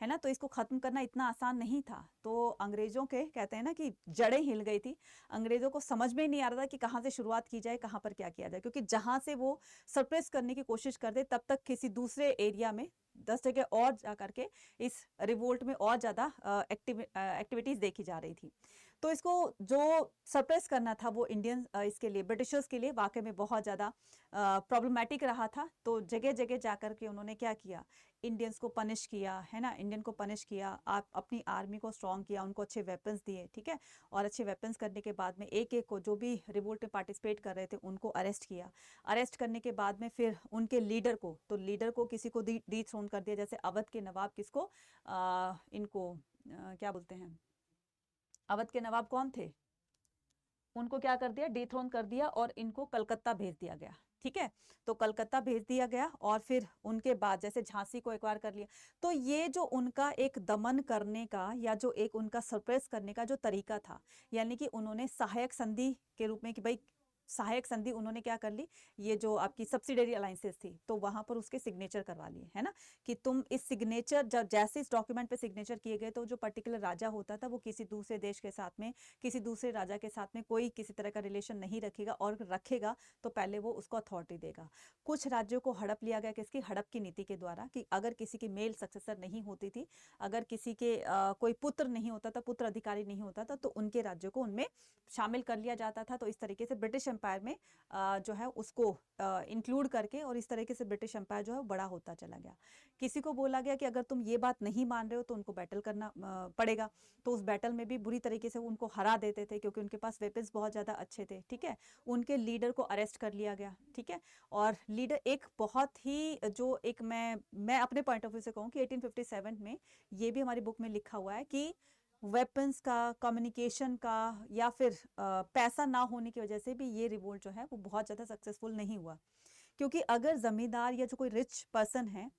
है ना। तो इसको खत्म करना इतना आसान नहीं था। तो अंग्रेजों के कहते हैं ना कि जड़ें हिल गई थी, अंग्रेजों को समझ में ही नहीं आ रहा था कि कहाँ से शुरुआत की जाए, कहाँ पर क्या किया जाए, क्योंकि जहां से वो सरप्रेस करने की कोशिश करते तब तक किसी दूसरे एरिया में 10 जगह और जा करके इस रिवोल्ट में और ज्यादा एक्टिविटीज देखी जा रही थी। तो इसको जो सरप्रेस करना था वो इंडियन इसके लिए, ब्रिटिशर्स के लिए वाकई में बहुत ज़्यादा प्रॉब्लमेटिक रहा था। तो जगह जगह जाकर के उन्होंने क्या किया, इंडियंस को पनिश किया, है ना, इंडियन को पनिश किया, आप अपनी आर्मी को स्ट्रॉन्ग किया, उनको अच्छे वेपन्स दिए, ठीक है। और अच्छे वेपन्स करने के बाद में एक एक को, जो भी रिवोल्ट में पार्टिसिपेट कर रहे थे, उनको अरेस्ट किया। अरेस्ट करने के बाद में फिर उनके लीडर को, तो लीडर को किसी को डिथ्रोन कर दिया। जैसे अवध के नवाब किसको, इनको क्या बोलते हैं, अवध के नवाब कौन थे, उनको क्या कर दिया, डिथ्रोन कर दिया और इनको कलकत्ता भेज दिया गया। ठीक है, तो कलकत्ता भेज दिया गया और फिर उनके बाद जैसे झांसी को एक बार कर लिया। तो ये जो उनका एक दमन करने का या जो एक उनका सरप्रेस करने का जो तरीका था, यानी कि उन्होंने सहायक संधि के रूप में कि भाई सहायक संधि उन्होंने क्या कर ली, ये जो आपकी सब्सिडरी अलायंसेस थी तो वहां पर उसके सिग्नेचर करवा लिए, है ना, कि तुम इस सिग्नेचर जब जैसे इस डॉक्यूमेंट पे सिग्नेचर किए गए तो जो पर्टिकुलर राजा होता था वो किसी दूसरे देश के साथ में, किसी दूसरे राजा के साथ में कोई किसी तरह का रिलेशन नहीं रखेगा, और रखेगा तो पहले वो उसको अथॉरिटी देगा। कुछ राज्यों को हड़प लिया गया, किसकी, हड़प की नीति के द्वारा, कि अगर किसी की मेल सक्सेसर नहीं होती थी, अगर किसी के कोई पुत्र नहीं होता था, पुत्र अधिकारी नहीं होता था, तो उनके राज्यों को उनमें शामिल कर लिया जाता था। तो इस तरीके से ब्रिटिश एम्पायर में जो है उसको इंक्लूड करके, और इस तरीके से ब्रिटिश एम्पायर जो है बड़ा होता चला गया। किसी को बोला गया कि अगर तुम ये बात नहीं मान रहे हो तो उनको बैटल करना पड़ेगा, तो उस बैटल में भी बुरी तरीके से उनको हरा देते थे, क्योंकि उनके पास वेपन्स बहुत ज़्यादा अच्छे थे, ठीक है। उनके लीडर को अरेस्ट कर लिया गया, ठीक है। और लीडर एक बहुत ही जो एक मैं अपने पॉइंट ऑफ व्यू से कहूँ कि 1857 में ये भी हमारी बुक में लिखा हुआ है कि वेपन्स का, कम्युनिकेशन का, या फिर पैसा ना होने की वजह से भी ये रिवोल्ट जो है वो बहुत ज़्यादा सक्सेसफुल नहीं हुआ। क्योंकि अगर जमींदार या जो कोई रिच पर्सन है,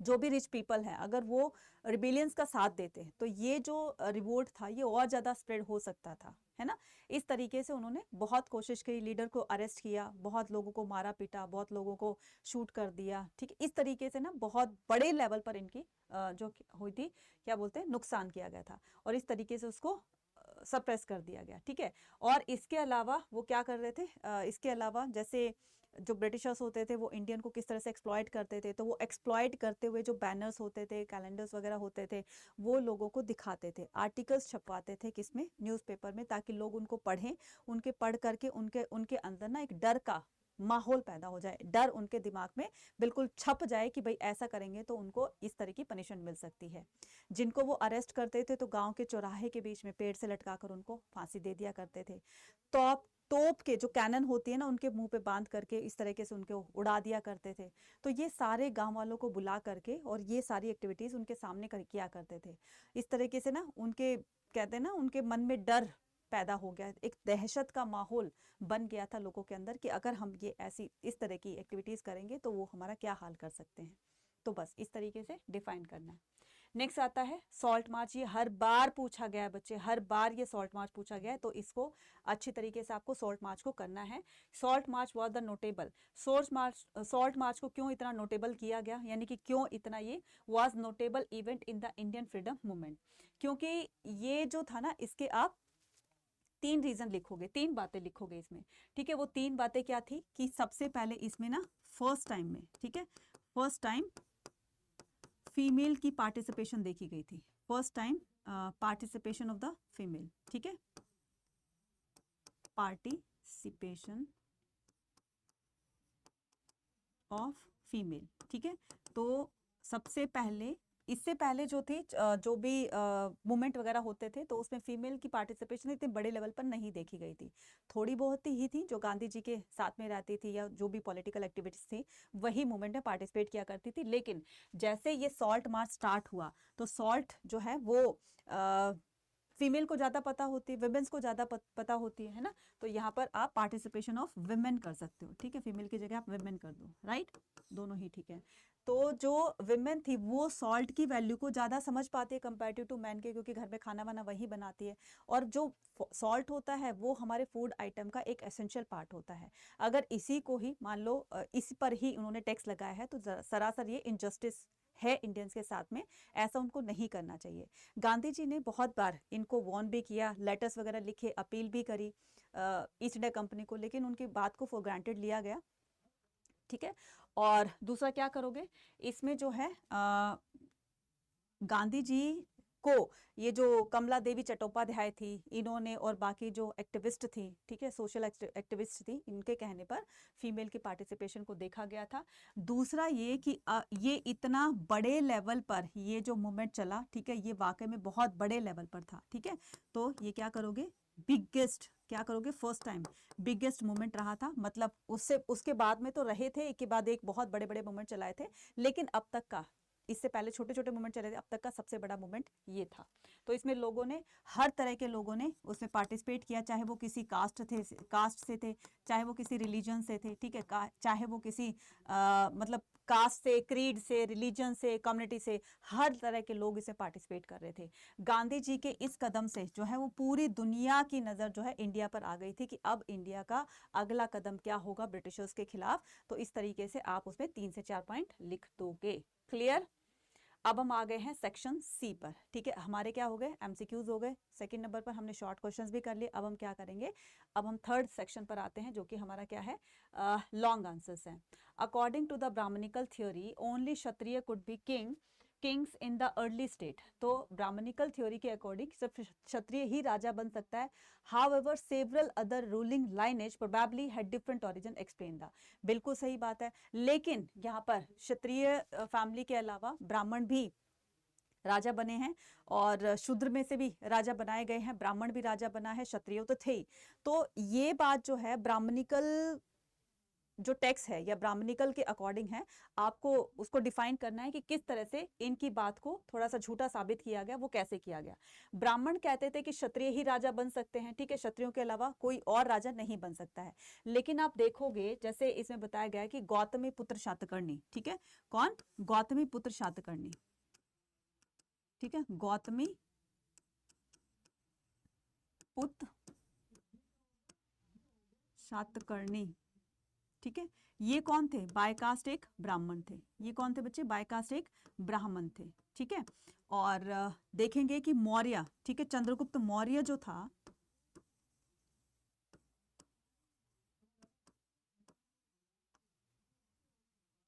जो भी रिच पीपल है, अगर वो रिबेलियंस का साथ देते तो ये जो रिवोल्ट था ये और ज़्यादा स्प्रेड हो सकता था, है ना। इस तरीके से उन्होंने बहुत कोशिश की, लीडर को अरेस्ट किया, बहुत लोगों को मारा पीटा, बहुत लोगों को शूट कर दिया, ठीक है। इस तरीके से ना बहुत बड़े लेवल पर इनकी जो हुई थी, क्या बोलते हैं, नुकसान किया गया था, और इस तरीके से उसको सप्रेस कर दिया गया, ठीक है। और इसके अलावा वो क्या कर रहे थे, इसके अलावा जैसे जो ब्रिटिशर्स होते थे वो इंडियन को किस तरह से एक्सप्लॉइट करते थे, तो वो एक्सप्लॉइट करते हुए जो बैनर्स होते थे, कैलेंडर्स वगैरह होते थे, वो लोगों को दिखाते थे, आर्टिकल्स छपवाते थे, किसमें, न्यूज़पेपर में, ताकि लोग उनको पढ़ें, उनके पढ़ करके उनके उनके अंदर ना एक डर का माहौल पैदा हो जाए, डर उनके दिमाग में बिल्कुल छप जाए कि भाई ऐसा करेंगे तो उनको इस तरह की पनिशमेंट मिल सकती है। जिनको वो अरेस्ट करते थे तो गांव के चौराहे के बीच में पेड़ से लटकाकर उनको फांसी दे दिया करते थे। तो तोप के जो कैनन होती है ना, उनके मुंह पे बांध करके इस तरीके से उनको उड़ा दिया करते थे। तो ये सारे गांव वालों को बुला करके और ये सारी एक्टिविटीज उनके सामने किया करते थे। इस तरीके से ना उनके, कहते हैं ना, उनके मन में डर पैदा हो गया, एक दहशत का माहौल बन गया था लोगों के अंदर कि अगर हम ये ऐसी इस तरह की एक्टिविटीज करेंगे तो वो हमारा क्या हाल कर सकते हैं। तो बस इस तरीके से डिफाइन करना है। नेक्स्ट आता है सॉल्ट मार्च। ये हर बार पूछा गया है बच्चे, हर बार ये सॉल्ट मार्च पूछा गया है, तो इसको अच्छी तरीके से आपको सॉल्ट मार्च को करना है। Salt march was the notable, salt march को क्यों इतना नोटेबल किया गया, यानी कि क्यों इतना ये was notable event in the Indian freedom movement, क्योंकि ये जो था ना, इसके आप 3 रीजन लिखोगे, 3 बातें लिखोगे इसमें, ठीक है। वो 3 बातें क्या थी कि सबसे पहले इसमें ना फर्स्ट टाइम में, ठीक है, फर्स्ट टाइम फीमेल की पार्टिसिपेशन देखी गई थी, first time participation of the female, ठीक है, पार्टिसिपेशन ऑफ फीमेल, ठीक है। तो सबसे पहले, इससे पहले जो थी जो भी मूवमेंट वगैरह होते थे तो उसमें फीमेल की पार्टिसिपेशन इतने बड़े लेवल पर नहीं देखी गई थी, थोड़ी बहुत ही थी जो गांधी जी के साथ में रहती थी या जो भी पॉलिटिकल एक्टिविटीज थी वही मूवमेंट में पार्टिसिपेट किया करती थी। लेकिन जैसे ये सॉल्ट मार्च स्टार्ट हुआ तो सॉल्ट जो है वो फीमेल को ज़्यादा पता होती है, विमेंस को ज़्यादा पता होती है ना। तो यहाँ पर आप पार्टिसिपेशन ऑफ विमेन कर सकते हो, ठीक है, फीमेल की जगह आप विमेन कर दो, राइट, दोनों ही ठीक है। तो जो विमेन थी वो सॉल्ट की वैल्यू को ज़्यादा समझ पाती है कंपेरेटिव टू मैन के, क्योंकि घर में खाना वाना वही बनाती है, और जो सॉल्ट होता है वो हमारे फूड आइटम का एक एसेंशियल पार्ट होता है। अगर इसी को ही मान लो इस पर ही उन्होंने टैक्स लगाया है तो सरासर ये इनजस्टिस है इंडियंस के साथ में, ऐसा उनको नहीं करना चाहिए। गांधी जी ने बहुत बार इनको वार्न भी किया, लेटर्स वगैरह लिखे, अपील भी करी ईस्ट इंडिया कंपनी को, लेकिन उनकी बात को फॉर ग्रांटेड लिया गया, ठीक है। और दूसरा क्या करोगे इसमें जो है गांधी जी को ये जो कमला देवी चट्टोपाध्याय थी इन्होंने और बाकी जो एक्टिविस्ट थी, ठीक है, सोशल एक्टिविस्ट थी, इनके कहने पर फीमेल की पार्टिसिपेशन को देखा गया था। दूसरा ये कि ये इतना बड़े लेवल पर ये जो मूवमेंट चला, ठीक है, ये वाकई में बहुत बड़े लेवल पर था, ठीक है। तो ये क्या करोगे, बिगेस्ट, क्या करोगे, फर्स्ट टाइम बिगेस्ट मूवमेंट रहा था, मतलब उससे उसके बाद में तो रहे थे एक के बाद एक बहुत बड़े बड़े मूवमेंट चलाए थे, लेकिन अब तक का, इससे पहले छोटे छोटे मूवमेंट चले थे, अब तक का सबसे बड़ा मूवमेंट ये था। तो इसमें लोगों ने, हर तरह के लोगों ने उसमें पार्टिसिपेट किया, चाहे वो किसी कास्ट से थे, चाहे वो किसी रिलीजन से थे, ठीक है, चाहे वो किसी मतलब कास्ट से, क्रीड से, रिलीजन से, कम्युनिटी से, हर तरह के लोग इसे पार्टिसिपेट कर रहे थे। गांधी जी के इस कदम से जो है वो पूरी दुनिया की नज़र जो है इंडिया पर आ गई थी कि अब इंडिया का अगला कदम क्या होगा ब्रिटिशर्स के खिलाफ। तो इस तरीके से आप उसमें 3 से 4 पॉइंट लिख दोगे। क्लियर? अब हम आ गए हैं सेक्शन सी पर। ठीक है, हमारे क्या हो गए, एमसीक्यूज हो गए। सेकंड नंबर पर हमने शॉर्ट क्वेश्चंस भी कर लिए। अब हम क्या करेंगे, अब हम थर्ड सेक्शन पर आते हैं जो कि हमारा क्या है, लॉन्ग आंसर्स हैं। According to the Brahmanical theory only Kshatriya could be kings in the early state. तो ब्राह्मणिकल थ्योरी के अकॉर्डिंग सिर्फ क्षत्रिय ही राजा बन सकता है। However several other ruling lineage probably had different origin explain the. बिल्कुल सही बात है, लेकिन यहाँ पर क्षत्रिय फैमिली के अलावा ब्राह्मण भी राजा बने हैं और शूद्र में से भी राजा बनाए गए हैं, ब्राह्मण भी राजा बना है, क्षत्रिय तो थे ही। तो ये बात जो है ब्राह्मणिकल जो टेक्स्ट है या ब्राह्मणिकल के अकॉर्डिंग है, आपको उसको डिफाइन करना है कि किस तरह से इनकी बात को थोड़ा सा झूठा साबित किया गया, वो कैसे किया गया। ब्राह्मण कहते थे कि क्षत्रिय ही राजा बन सकते हैं, ठीक है, क्षत्रियों के अलावा कोई और राजा नहीं बन सकता है। लेकिन आप देखोगे जैसे इसमें बताया गया है कि गौतमी पुत्र शातकर्णी, ठीक है, कौन, गौतमी पुत्र शातकर्णी, ठीक है, गौतमी पुत्र शातकर्णी, ठीक है, ये कौन थे, बायकास्ट एक ब्राह्मण थे। ये कौन थे बच्चे, बायकास्ट एक ब्राह्मण थे, ठीक है। और देखेंगे कि मौर्य, ठीक है, चंद्रगुप्त मौर्य जो था,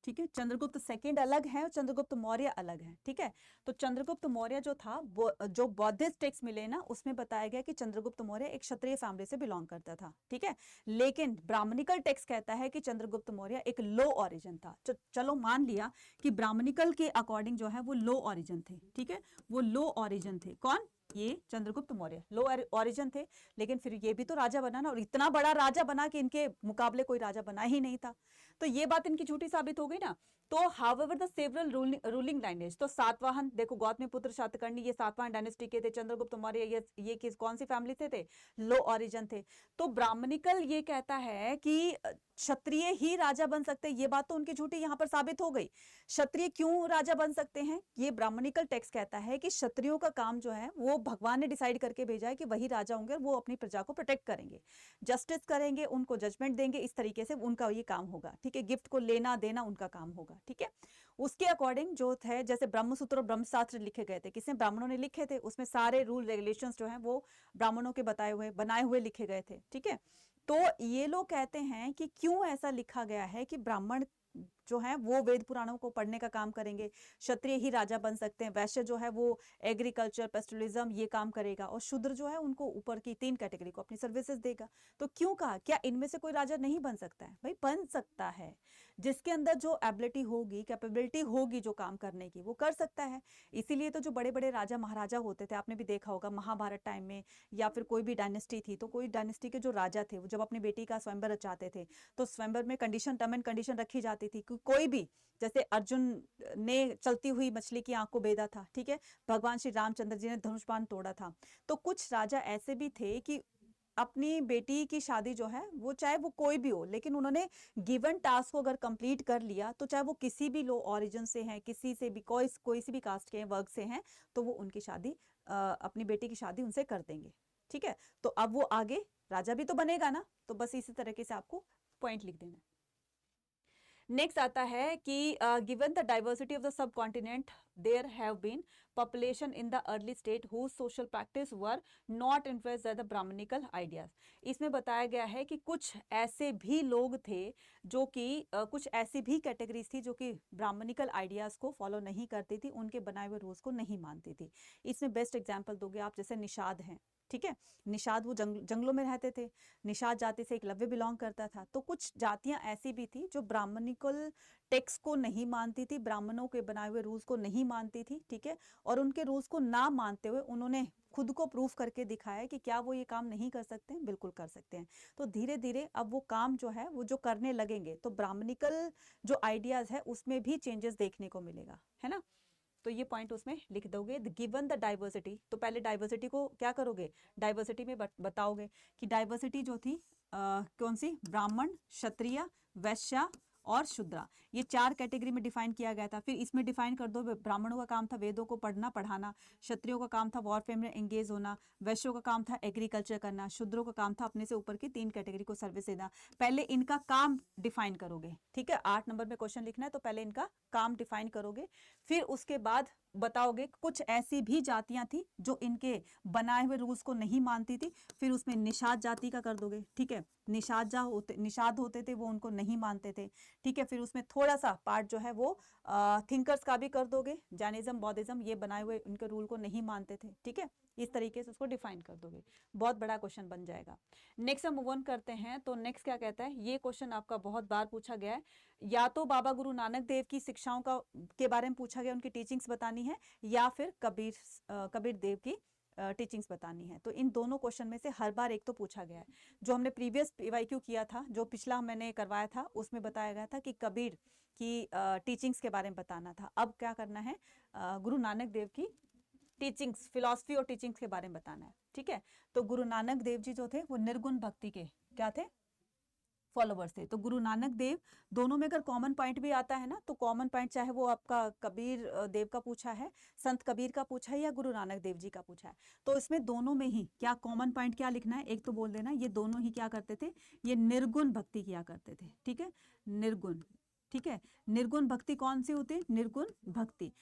ठीक है, चंद्रगुप्त सेकंड अलग है और चंद्रगुप्त मौर्य अलग है, ठीक है। तो चंद्रगुप्त मौर्य जो था वो जो बौद्धिस्ट टेक्स्ट मिले ना उसमें बताया गया कि चंद्रगुप्त मौर्य एक क्षत्रिय फैमिली से बिलोंग करता था, ठीक है। लेकिन ब्राह्मणिकल टेक्स्ट कहता है कि चंद्रगुप्त मौर्य एक लो ओरिजिन था। चलो मान लिया कि ब्राह्मणिकल के अकॉर्डिंग जो है वो लो ओरिजिन थे, ठीक है, वो लो ओरिजिन थे। कौन, ये चंद्रगुप्त मौर्य लो ओरिजिन थे, लेकिन फिर ये भी तो राजा बना ना, और इतना बड़ा राजा बना कि इनके मुकाबले कोई राजा बना ही नहीं था। तो ये बात इनकी झूठी साबित हो गई ना। तो however the several ruling lineage, तो सातवाहन देखो, गौतमी पुत्र शातकर्णी ये सातवाहन डायनेस्टी के थे, चंद्रगुप्त मौर्य ये किस कौन सी फैमिली से थे, लो ओरिजिन थे। तो ब्राह्मणिकल ये कहता है कि क्षत्रिय ही राजा बन सकते हैं, ये बात तो उनकी झूठी यहाँ पर साबित हो गई। क्षत्रिय क्यों राजा बन सकते हैं, ये ब्राह्मणिकल टेक्स्ट कहता है कि क्षत्रियों का काम जो है वो भगवान ने डिसाइड करके भेजा है कि वही राजा होंगे, वो अपनी प्रजा को प्रोटेक्ट करेंगे, जस्टिस करेंगे, उनको जजमेंट देंगे, इस तरीके से उनका ये काम होगा, ठीक है, गिफ्ट को लेना देना उनका काम होगा, ठीक है। उसके अकॉर्डिंग जो थे, जैसे ब्रह्मसूत्र और ब्रह्मशास्त्र लिखे गए थे, किसने, ब्राह्मणों ने लिखे थे, उसमें सारे रूल रेगुलेशंस जो हैं वो ब्राह्मणों के बनाए हुए लिखे गए थे, ठीक है। तो ये लोग कहते हैं कि क्यों ऐसा लिखा गया है कि ब्राह्मण जो है वो वेद पुराणों को पढ़ने का काम करेंगे, क्षत्रिय ही राजा बन सकते हैं, वैश्य जो है वो एग्रीकल्चर पेस्टोरलिज्म ये काम करेगा, और शूद्र जो है उनको ऊपर की 3 कैटेगरी को अपनी सर्विसेज देगा। तो क्यों कहा, क्या इनमें से कोई राजा नहीं बन सकता है, भाई बन सकता है, जिसके अंदर जो एबिलिटी होगी, कैपेबिलिटी होगी जो काम करने की, वो कर सकता है। इसीलिए तो जो बड़े बड़े राजा महाराजा होते थे, आपने भी देखा होगा महाभारत टाइम में, या फिर कोई भी डायनेस्टी थी, तो कोई डायनेस्टी के जो राजा थे वो जब अपनी बेटी का स्वयंवर रचाते थे तो स्वयंवर में कंडीशन, टर्म एंड कंडीशन रखी जाती थी कि कोई भी, जैसे अर्जुन ने चलती हुई मछली की आंख को बेधा था, ठीक है, भगवान श्री रामचंद्र जी ने धनुष बाण तोड़ा था। तो कुछ राजा ऐसे भी थे कि अपनी बेटी की शादी जो है वो चाहे वो कोई भी हो, लेकिन उन्होंने गिवन टास्क को अगर कंप्लीट कर लिया, तो चाहे वो किसी भी लो ओरिजिन से हैं, किसी से भी कोई सी भी कास्ट के हैं, वर्ग से हैं, तो वो उनकी शादी अपनी बेटी की शादी उनसे कर देंगे, ठीक है। तो अब वो आगे राजा भी तो बनेगा ना, तो बस इसी तरीके से आपको पॉइंट लिख देना है। नेक्स्ट आता है कि given the diversity of the subcontinent there have been population in the early state whose social practice were not influenced by the Brahmanical ideas. इसमें बताया गया है कि कुछ ऐसे भी लोग थे जो कि कुछ ऐसी भी कैटेगरीज थी जो कि ब्राह्मणिकल आइडियाज को फॉलो नहीं करती थी, उनके बनाए हुए रूल्स को नहीं मानती थी। इसमें बेस्ट एग्जाम्पल दोगे आप, जैसे निषाद हैं, ठीक है, निषाद वो जंगलों में रहते थे, निषाद जाति से एकलव्य बिलोंग करता था। तो कुछ जातियां ऐसी भी थी जो ब्राह्मणिकल टेक्स्ट को नहीं मानती थी, ब्राह्मणों के बनाए हुए रूल्स को नहीं मानती थी, ठीक है, और उनके रूल्स को ना मानते हुए उन्होंने खुद को प्रूफ करके दिखाया कि क्या वो ये काम नहीं कर सकते हैं, बिल्कुल कर सकते हैं। तो धीरे धीरे अब वो काम जो है वो जो करने लगेंगे, तो ब्राह्मणिकल जो आइडियाज है उसमें भी चेंजेस देखने को मिलेगा, है ना। तो ये पॉइंट उसमें लिख दोगे, गिवन द डाइवर्सिटी। तो पहले डाइवर्सिटी को क्या करोगे, डाइवर्सिटी में बताओगे कि डाइवर्सिटी जो थी कौन सी, ब्राह्मण, क्षत्रिय, वैश्य और शूद्रा, ये 4 कैटेगरी में डिफाइन किया गया था। फिर इसमें डिफाइन कर दो, ब्राह्मणों का काम था वेदों को पढ़ना पढ़ाना, क्षत्रियों का काम था वॉरफेयर में एंगेज होना, वैश्यों का काम था एग्रीकल्चर करना, शूद्रों का काम था अपने से ऊपर की 3 कैटेगरी को सर्विस देना। पहले इनका काम डिफाइन करोगे, ठीक है, 8 नंबर में क्वेश्चन लिखना है तो पहले इनका काम डिफाइन करोगे, फिर उसके बाद बताओगे कुछ ऐसी भी जातियां थी जो इनके बनाए हुए रूल्स को नहीं मानती थी, फिर उसमें निषाद जाति का कर दोगे, ठीक है, निषाद होते थे वो उनको नहीं मानते थे, ठीक है, फिर उसमें थोड़ा सा पार्ट जो है वो थिंकर्स का भी कर दोगे, जैनिज्म बौद्धिज्म ये बनाए हुए उनके रूल को नहीं मानते थे, ठीक है, इस तरीके से उसको डिफाइन कर दोगे, बहुत बड़ा क्वेश्चन बन जाएगा। नेक्स्ट हम मूव ऑन करते हैं, तो नेक्स्ट क्या कहता है, ये क्वेश्चन आपका बहुत बार पूछा गया है, या तो बाबा गुरु नानक देव की शिक्षाओं का के बारे में पूछा गया, उनकी टीचिंग्स बतानी है, या फिर कबीर देव की टीचिंग्स बतानी है। तो इन दोनों क्वेश्चन में से हर बार एक तो पूछा गया है। जो हमने प्रीवियस पीवाईक्यू किया था, जो पिछला मैंने करवाया था, उसमें बताया गया था कि कबीर की टीचिंग्स के बारे में बताना था। अब क्या करना है, गुरु नानक देव की टीचिंग्स, फिलॉसफी और टीचिंग्स के बारे में बताना है, ठीक है। तो गुरु नानक देव जी जो थे वो निर्गुण भक्ति के क्या थे, फॉलोवर्स थे। तो गुरु नानक देव, दोनों में अगर कॉमन पॉइंट भी आता है ना, तो कॉमन पॉइंट चाहे वो आपका कबीर देव का पूछा है, संत कबीर का पूछा है, या गुरु नानक देव जी का पूछा है, तो इसमें दोनों में ही क्या कॉमन पॉइंट क्या लिखना है, एक तो बोल देना, ये दोनों ही क्या करते थे, ये निर्गुण भक्ति किया करते थे, ठीक है, निर्गुण, ठीक है। निर्गुण भक्ति कौन सी होती है, निर्गुण भक्ति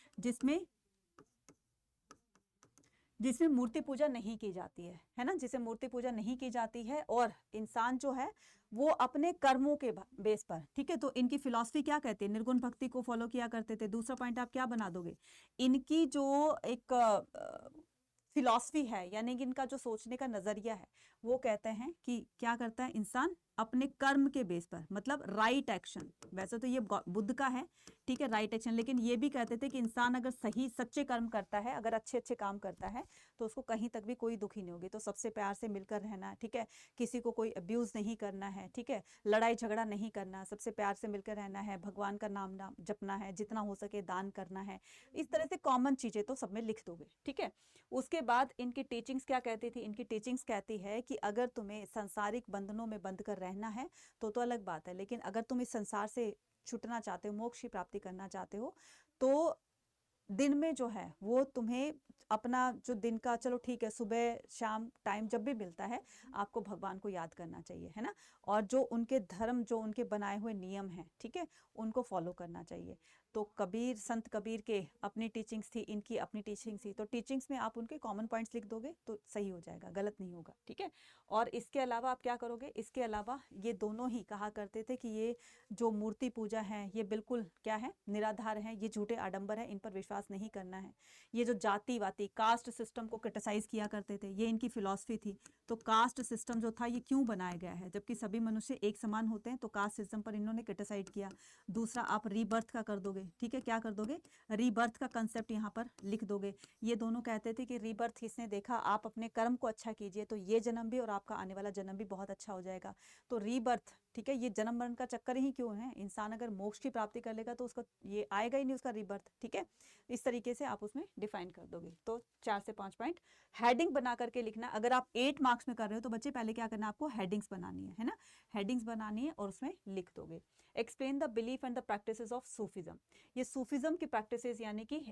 जिसमें मूर्ति पूजा नहीं की जाती है ना, जिसे मूर्ति पूजा नहीं की जाती है, और इंसान जो है वो अपने कर्मों के बेस पर, ठीक है। तो इनकी फिलॉसफी क्या कहती है, निर्गुण भक्ति को फॉलो किया करते थे। दूसरा पॉइंट आप क्या बना दोगे, इनकी जो एक फिलॉसफी है, यानी कि इनका जो सोचने का नजरिया है, वो कहते हैं कि क्या करता है इंसान अपने कर्म के बेस पर, मतलब राइट एक्शन, वैसे तो ये बुद्ध का है, ठीक है, राइट एक्शन, लेकिन ये भी कहते थे कि इंसान अगर सही सच्चे कर्म करता है, अगर अच्छे अच्छे काम करता है, तो उसको कहीं तक भी कोई दुखी नहीं होगी। तो सबसे प्यार से मिलकर रहना, ठीक है, किसी को कोई अब्यूज नहीं करना है, ठीक है, लड़ाई झगड़ा नहीं करना, सबसे प्यार से मिलकर रहना है, भगवान का नाम जपना है, जितना हो सके दान करना है, इस तरह से कॉमन चीजें तो सब में लिख दोगे, ठीक है। उसके बाद इनकी टीचिंग्स क्या कहती थी, इनकी टीचिंग्स कहती है कि अगर तुम्हें सांसारिक बंधनों में बंध कर रहना है तो अलग बात है, लेकिन अगर तुम इस संसार से छूटना चाहते हो, मोक्ष की प्राप्ति करना चाहते हो, तो दिन में जो है वो तुम्हें अपना जो दिन का, चलो ठीक है, सुबह शाम टाइम जब भी मिलता है, आपको भगवान को याद करना चाहिए, है ना, और जो उनके धर्म, जो उनके बनाए हुए नियम हैं, ठीक है, उनको फॉलो करना चाहिए। तो कबीर, संत कबीर के अपनी टीचिंग्स थी, इनकी अपनी टीचिंग्स थी, तो टीचिंग्स में आप उनके कॉमन पॉइंट्स लिख दोगे तो सही हो जाएगा, गलत नहीं होगा, ठीक है। और इसके अलावा आप क्या करोगे, इसके अलावा ये दोनों ही कहा करते थे कि ये जो मूर्ति पूजा है ये बिल्कुल क्या है, निराधार है, ये झूठे आडंबर है, इन पर विश्वास नहीं करना है। ये जो जाति वाती कास्ट सिस्टम को क्रिटिसाइज किया करते थे, ये इनकी फिलॉसफी थी। तो कास्ट सिस्टम जो था ये क्यों बनाया गया है, जबकि सभी मनुष्य एक समान होते हैं, तो कास्ट सिस्टम पर इन्होंने क्रिटिसाइज किया। दूसरा आप रीबर्थ का कर दोगे, ठीक है, क्या कर दोगे, रीबर्थ का कंसेप्ट यहाँ पर लिख दोगे। ये दोनों कहते थे कि रीबर्थ किसने देखा, आप अपने कर्म को अच्छा कीजिए तो ये जन्म भी और आपका आने वाला जन्म भी बहुत अच्छा हो जाएगा। तो रीबर्थ, ठीक है, ये जन्म मरण का चक्कर ही क्यों है, इंसान अगर मोक्ष की प्राप्ति कर लेगा तो उसका ये आएगा ही नहीं, उसका रीबर्थ, ठीक है। इस तरीके से आप उसमें डिफाइन कर दोगे। तो 4 से 5 पॉइंट हेडिंग बना करके लिखना। अगर आप 8 मार्क्स में कर रहे हो तो बच्चे पहले क्या करना, आपको हेडिंग्स बनानी है ना, हेडिंग्स बनानी है और उसमें लिख दोगे। Explain the belief and the practices of Sufism. ये सूफिज्म की प्रैक्टिसेस, यानी कि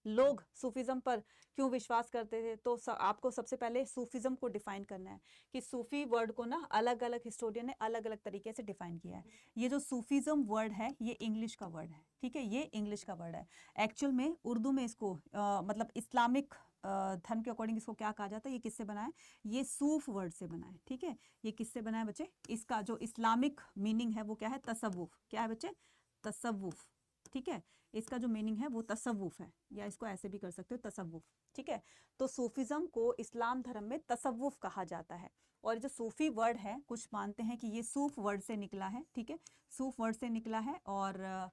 लोग सूफिज्म पर क्यों विश्वास करते थे, तो आपको सबसे पहले सूफिज्म को डिफाइन करना है कि सूफी वर्ड को ना अलग अलग हिस्टोरियन ने अलग अलग तरीके से डिफाइन किया है। ये जो सूफिज्म वर्ड है ये इंग्लिश का वर्ड है, ठीक है, ये इंग्लिश का वर्ड है। एक्चुअल में उर्दू में इसको मतलब इस्लामिक धर्म के अकॉर्डिंग इसको क्या कहा जाता है, ये किससे बना है, ये सूफ वर्ड से बना है, ठीक है। ये किससे बना है बच्चे, इसका जो इस्लामिक मीनिंग है वो क्या है, तसव्वुफ, क्या है बच्चे, तसव्वुफ, ठीक है। इसका जो मीनिंग है वो तसव्वुफ है, या इसको ऐसे भी कर सकते हो, तसव्वुफ, ठीक है। तो सूफिज्म को इस्लाम धर्म में तसव्वुफ कहा जाता है। और जो सूफी वर्ड है, कुछ मानते हैं कि ये सूफ वर्ड से निकला है, ठीक है, सूफ वर्ड से निकला है। और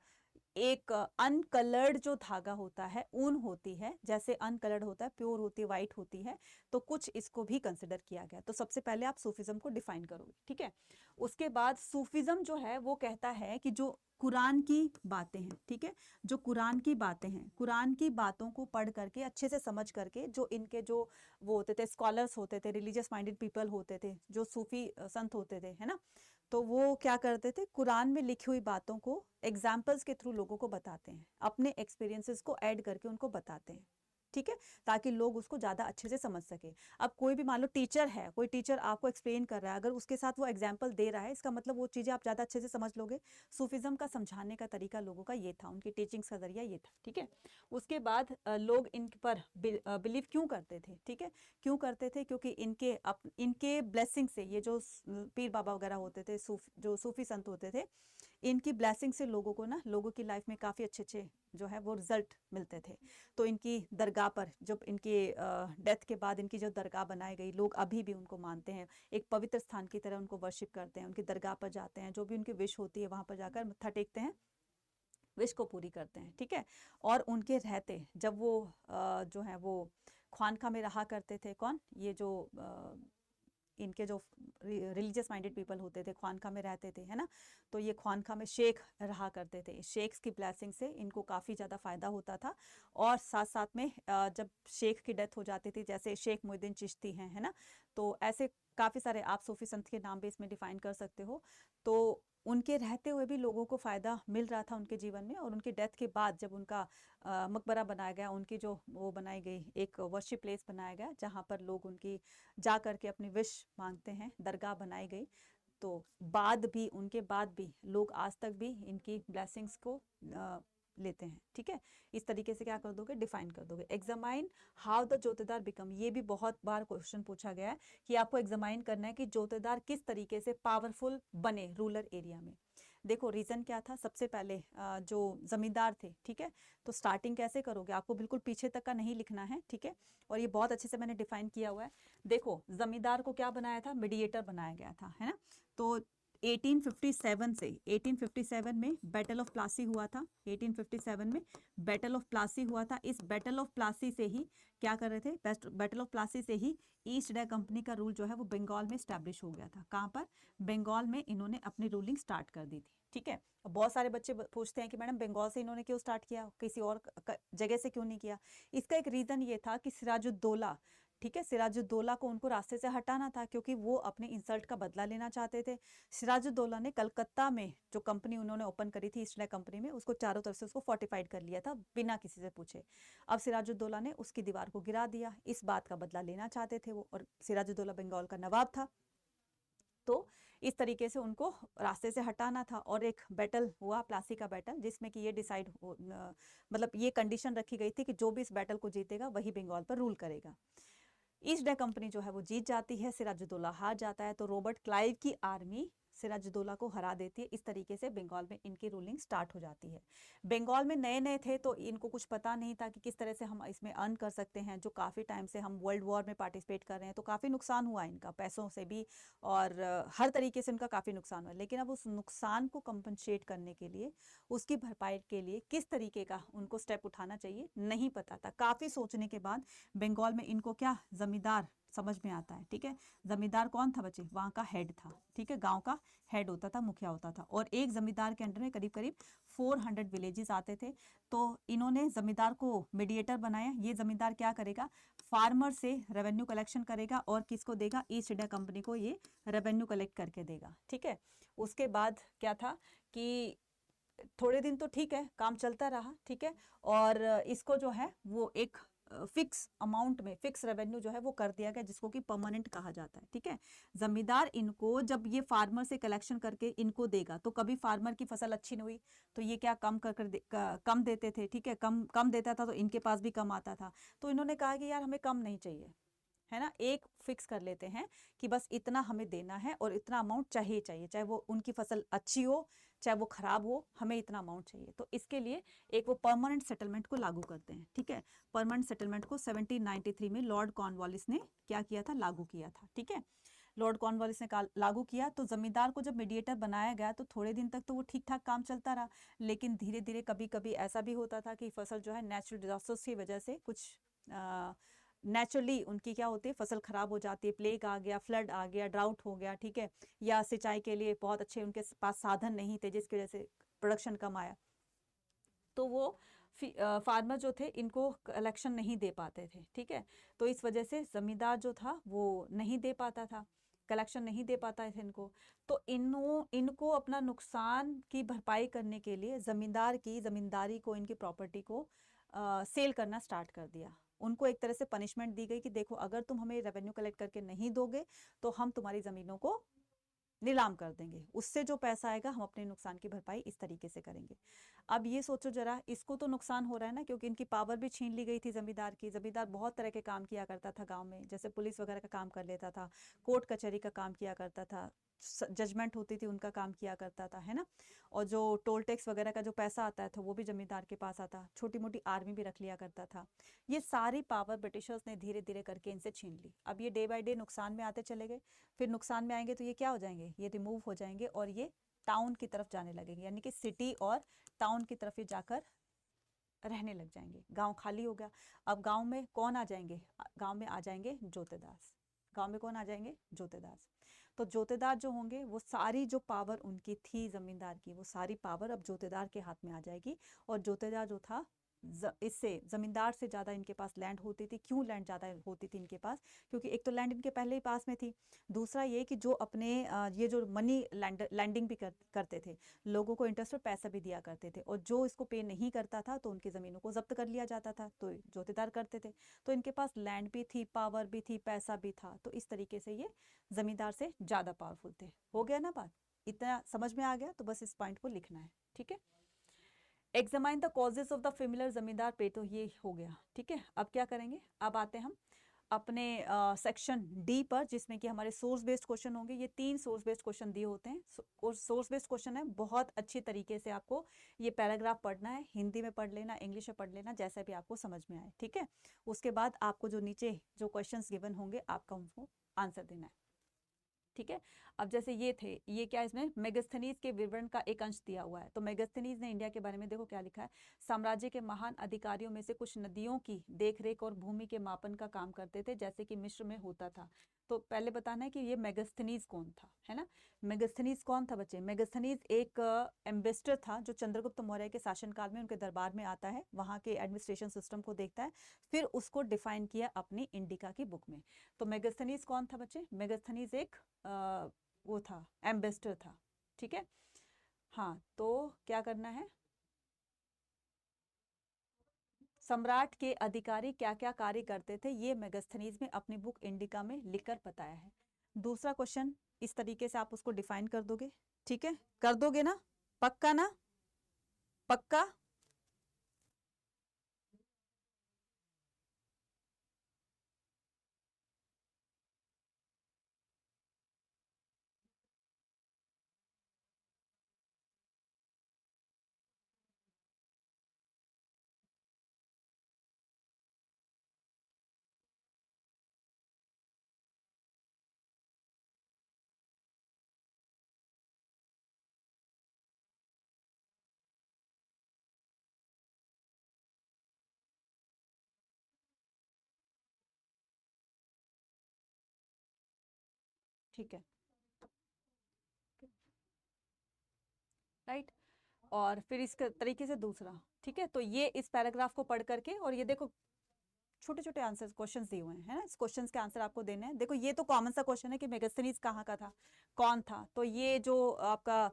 एक अनकलर्ड जो धागा होता है, ऊन होती है, जैसे अनकलर्ड होता है, प्योर होती है, वाइट होती है, तो कुछ इसको भी कंसिडर किया गया। तो सबसे पहले आप सूफिज्म को डिफाइन करोगे, ठीक है। उसके बाद सूफिज्म जो है वो कहता है कि जो कुरान की बातें हैं, ठीक है, जो कुरान की बातें हैं, कुरान की बातों को पढ़ करके अच्छे से समझ करके, जो इनके जो वो होते थे स्कॉलर्स होते थे, रिलीजियस माइंडेड पीपल होते थे, जो सूफी संत होते थे, है ना, तो वो क्या करते थे, कुरान में लिखी हुई बातों को एग्जाम्पल्स के थ्रू लोगों को बताते हैं, अपने एक्सपीरियंसेस को ऐड करके उनको बताते हैं, ठीक है, ताकि लोग उसको ज़्यादा अच्छे से समझ सके। अब कोई भी मान लो टीचर है, कोई टीचर आपको एक्सप्लेन कर रहा है, अगर उसके साथ वो एग्जाम्पल दे रहा है, इसका मतलब वो चीज़ें आप ज़्यादा अच्छे से समझ लोगे। सूफिज्म का समझाने का तरीका लोगों का ये था, उनकी टीचिंग्स का जरिया ये था, ठीक है। उसके बाद लोग इन पर बिलीव क्यों करते थे, ठीक है, क्यों करते थे, क्योंकि इनके ब्लेसिंग से, ये जो पीर बाबा वगैरह होते थे, जो सूफी संत होते थे, इनकी ब्लेसिंग से लोगों को ना, लोगों की लाइफ में काफ़ी अच्छे अच्छे जो है वो रिजल्ट मिलते थे। तो इनकी दरगाह पर, जब इनके डेथ के बाद इनकी जो दरगाह बनाई गई, लोग अभी भी उनको मानते हैं, एक पवित्र स्थान की तरह उनको वर्शिप करते हैं, उनकी दरगाह पर जाते हैं, जो भी उनकी विश होती है वहाँ पर जाकर मत्था टेकते हैं, विश को पूरी करते हैं, ठीक है। और उनके रहते जब वो जो है वो ख्वानखा में रहा करते थे, कौन, ये जो इनके जो रिलीजियस माइंडेड पीपल होते थे, ख्वानखा में रहते थे, है ना। तो ये ख्वानखा में शेख रहा करते थे, शेख्स की ब्लेसिंग से इनको काफ़ी ज़्यादा फ़ायदा होता था। और साथ साथ में जब शेख की डेथ हो जाती थी, जैसे शेख मोहिउद्दीन चिश्ती हैं, है ना, तो ऐसे काफ़ी सारे आप सूफी संत के नाम भी इसमें डिफाइन कर सकते हो। तो उनके रहते हुए भी लोगों को फ़ायदा मिल रहा था उनके जीवन में, और उनकी डेथ के बाद जब उनका मकबरा बनाया गया, उनकी जो वो बनाई गई, एक वर्शिप प्लेस बनाया गया, जहाँ पर लोग उनकी जा करके अपनी विश मांगते हैं, दरगाह बनाई गई। तो बाद भी, उनके बाद भी लोग आज तक भी इनकी ब्लेसिंग्स को लेते हैं, ठीक है। इस तरीके से क्या कर दोगे, डिफाइन कर दोगे। एग्जामाइन हाउ द जोतेदार बिकम, ये भी बहुत बार क्वेश्चन पूछा गया है कि आपको एग्जामाइन करना है कि जोतेदार किस तरीके से पावरफुल बने रूरल एरिया में। देखो रीजन क्या था, सबसे पहले जो जमींदार थे, ठीक है, तो स्टार्टिंग कैसे करोगे, आपको बिल्कुल पीछे तक का नहीं लिखना है, ठीक है, और ये बहुत अच्छे से मैंने डिफाइन किया हुआ है। देखो जमींदार को क्या बनाया था, मीडिएटर बनाया गया था, है ना। तो 1857 से 1857 में बैटल ऑफ प्लासी हुआ था, 1857 में बैटल ऑफ प्लासी हुआ था। इस बैटल ऑफ प्लासी से ही क्या कर रहे थे, बैटल ऑफ प्लासी से ही ईस्ट इंडिया कंपनी का रूल जो है वो बंगाल में स्टैब्लिश हो गया था। कहाँ पर, बंगाल में इन्होंने अपनी रूलिंग स्टार्ट कर दी थी, ठीक है। बहुत सारे बच्चे पूछते हैं कि मैडम बंगाल से इन्होंने क्यों स्टार्ट किया, किसी और जगह से क्यों नहीं किया। इसका एक रीज़न ये था कि सिराजुद्दौला, ठीक है, सिराजुद्दौला को उनको रास्ते से हटाना था, क्योंकि वो अपने इंसल्ट का बदला लेना चाहते थे। सिराजुद्दौला ने कलकत्ता में जो कंपनी उन्होंने ओपन करी थी, ईस्ट इंडिया कंपनी में, उसको चारों तरफ से उसको फोर्टिफाइड कर लिया था बिना किसी से पूछे। अब सिराजुद्दौला ने उसकी दीवार को गिरा दिया, इस बात का बदला लेना चाहते थे वो, और सिराजुद्दौला बंगाल का नवाब था। तो इस तरीके से उनको रास्ते से हटाना था, और एक बैटल हुआ, प्लासी का बैटल, जिसमें कि ये डिसाइड मतलब ये कंडीशन रखी गई थी कि जो भी इस बैटल को जीतेगा वही बंगाल पर रूल करेगा। ईस्ट इंडिया कंपनी जो है वो जीत जाती है, सिराजुद्दौला हार जाता है, तो रॉबर्ट क्लाइव की आर्मी सिराजुद्दौला को हरा देती है। इस तरीके से बंगाल में इनकी रूलिंग स्टार्ट हो जाती है। बंगाल में नए नए थे तो इनको कुछ पता नहीं था कि किस तरह से हम इसमें अर्न कर सकते हैं, जो काफ़ी टाइम से हम वर्ल्ड वॉर में पार्टिसिपेट कर रहे हैं, तो काफ़ी नुकसान हुआ इनका, पैसों से भी, और हर तरीके से इनका काफ़ी नुकसान हुआ। लेकिन अब उस नुकसान को कंपनसेट करने के लिए, उसकी भरपाई के लिए किस तरीके का उनको स्टेप उठाना चाहिए नहीं पता था। काफ़ी सोचने के बाद बंगाल में इनको क्या, जमींदार समझ में आता है, ठीक है। जमींदार कौन था बच्चे, वहाँ का हेड था, ठीक है, गांव का हेड होता था, मुखिया होता था, और एक जमींदार के अंडर में करीब करीब 400 विलेजेस आते थे। तो इन्होंने जमींदार को मीडिएटर बनाया। ये जमींदार क्या करेगा, फार्मर से रेवेन्यू कलेक्शन करेगा, और किसको देगा, ईस्ट इंडिया कंपनी को ये रेवेन्यू कलेक्ट करके देगा, ठीक है। उसके बाद क्या था कि थोड़े दिन तो ठीक है, काम चलता रहा, ठीक है, और इसको जो है वो एक फिक्स अमाउंट में, फिक्स रेवेन्यू जो है वो कर दिया गया, जिसको कि परमानेंट कहा जाता है, ठीक है। जमींदार इनको जब ये फार्मर से कलेक्शन करके इनको देगा, तो कभी फार्मर की फसल अच्छी नहीं हुई तो ये क्या कम कम देते थे, ठीक है, कम कम देता था, तो इनके पास भी कम आता था। तो इन्होंने कहा कि यार हमें कम नहीं चाहिए, है ना, एक फिक्स कर लेते हैं कि बस इतना हमें देना है, और इतना अमाउंट चाहिए चाहिए, चाहे वो उनकी फसल अच्छी हो चाहे वो खराब हो, हमें इतना अमाउंट चाहिए। तो इसके लिए एक वो परमानेंट सेटलमेंट को लागू करते हैं, ठीक है। परमानेंट सेटलमेंट को 1793 में लॉर्ड कॉर्नवालिस ने क्या किया था, लागू किया था, ठीक है। लॉर्ड कॉर्नवालिस ने लागू किया। तो जमींदार को जब मीडिएटर बनाया गया तो थोड़े दिन तक तो वो ठीक ठाक काम चलता रहा, लेकिन धीरे धीरे कभी कभी ऐसा भी होता था कि फसल जो है नेचुरल डिजास्टर्स की वजह से कुछ नेचुरली उनकी क्या होती है, फसल खराब हो जाती है, प्लेग आ गया, फ्लड आ गया, ड्राउट हो गया, ठीक है, या सिंचाई के लिए बहुत अच्छे उनके पास साधन नहीं थे, जिसकी वजह से प्रोडक्शन कम आया। तो वो फार्मर जो थे इनको कलेक्शन नहीं दे पाते थे, ठीक है। तो इस वजह से जमींदार जो था वो नहीं दे पाता था। कलेक्शन नहीं दे पाता है इनको, तो इनको अपना नुकसान की भरपाई करने के लिए जमींदार की जमींदारी को, इनकी प्रॉपर्टी को सेल करना स्टार्ट कर दिया। उनको एक तरह से पनिशमेंट दी गई कि देखो अगर तुम हमें रेवेन्यू कलेक्ट करके नहीं दोगे तो हम तुम्हारी जमीनों को नीलाम कर देंगे, उससे जो पैसा आएगा हम अपने नुकसान की भरपाई इस तरीके से करेंगे। अब ये सोचो जरा, इसको तो नुकसान हो रहा है ना, क्योंकि इनकी पावर भी छीन ली गई थी जमींदार की। जमींदार बहुत तरह के काम किया करता था गांव में, जैसे पुलिस वगैरह का काम कर लेता था, कोर्ट कचहरी का काम किया करता था, जजमेंट होती थी उनका काम किया करता था, है ना। और जो टोल टैक्स वगैरह का जो पैसा आता था वो भी जमींदार के पास आता, छोटी मोटी आर्मी भी रख लिया करता था। ये सारी पावर ब्रिटिशर्स ने धीरे धीरे करके इनसे छीन ली। अब ये डे बाय डे नुकसान में आते चले गए, फिर नुकसान में आएंगे तो ये क्या हो जाएंगे, ये रिमूव हो जाएंगे और ये टाउन की तरफ जाने लगेंगे, यानी कि सिटी और टाउन की तरफ ये जाकर रहने लग जाएंगे। गांव खाली हो गया। अब गांव में कौन आ जाएंगे, गांव में आ जाएंगे जोतेदार। गांव में कौन आ जाएंगे, जोतेदार। तो जोतेदार जो होंगे वो सारी जो पावर उनकी थी जमींदार की, वो सारी पावर अब जोतेदार के हाथ में आ जाएगी। और जोतेदार जो था, इससे जमींदार से ज़्यादा इनके पास लैंड होती थी। क्यों लैंड ज़्यादा होती थी इनके पास, क्योंकि एक तो लैंड इनके पहले ही पास में थी, दूसरा ये कि जो अपने ये जो मनी लैंडिंग भी करते थे, लोगों को इंटरेस्ट पर पैसा भी दिया करते थे, और जो इसको पे नहीं करता था तो उनकी ज़मीनों को जब्त कर लिया जाता था, तो जोतेदार करते थे। तो इनके पास लैंड भी थी, पावर भी थी, पैसा भी था, तो इस तरीके से ये जमींदार से ज़्यादा पावरफुल थे। हो गया ना बात, इतना समझ में आ गया, तो बस इस पॉइंट को लिखना है, ठीक है। Examine the causes of the familiar जमींदार पे, तो ये हो गया, ठीक है। अब क्या करेंगे, अब आते हैं हम अपने सेक्शन डी पर, जिसमें कि हमारे सोर्स बेस्ड क्वेश्चन होंगे। ये 3 सोर्स बेस्ड क्वेश्चन दिए होते हैं, और सोर्स बेस्ड क्वेश्चन है, बहुत अच्छी तरीके से आपको ये पैराग्राफ पढ़ना है, हिंदी में पढ़ लेना, इंग्लिश में पढ़ लेना, जैसे भी आपको समझ में आए, ठीक है। उसके बाद आपको जो नीचे जो क्वेश्चन गिवन होंगे आपका उनको आंसर देना है, ठीक है। अब जैसे ये थे, ये क्या, इसमें मेगास्थनीज के विवरण का एक अंश दिया हुआ है। तो मेगास्थनीज ने इंडिया के बारे में देखो क्या लिखा है, साम्राज्य के महान अधिकारियों में से कुछ नदियों की देखरेख और भूमि के मापन का काम करते थे, जैसे कि मिस्र में होता था। तो पहले बताना है कि ये मेगास्थनीज कौन था, है ना। मेगास्थनीज कौन था बच्चे, मेगास्थनीज एक एम्बेसडर था जो चंद्रगुप्त मौर्य के शासनकाल में उनके दरबार में आता है, वहाँ के एडमिनिस्ट्रेशन सिस्टम को देखता है, फिर उसको डिफाइन किया अपनी इंडिका की बुक में। तो मेगास्थनीज कौन था बच्चे, मेगास्थनीज एक वो था, एम्बेसडर था, ठीक है। हाँ, तो क्या करना है, सम्राट के अधिकारी क्या क्या कार्य करते थे, ये मेगास्थनीज में अपनी बुक इंडिका में लिखकर बताया है। दूसरा क्वेश्चन इस तरीके से आप उसको डिफाइन कर दोगे, ठीक है, कर दोगे ना, पक्का ना, पक्का। ठीक है, राइट। और फिर इस तरीके से दूसरा, ठीक है। तो ये इस पैराग्राफ को पढ़ करके, और ये देखो छोटे छोटे आंसर क्वेश्चंस दिए हुए हैं, है ना, इस क्वेश्चंस के आंसर आपको देने हैं। देखो ये तो कॉमन सा क्वेश्चन है कि मेगास्थनीज कहाँ का था, कौन था। तो ये जो आपका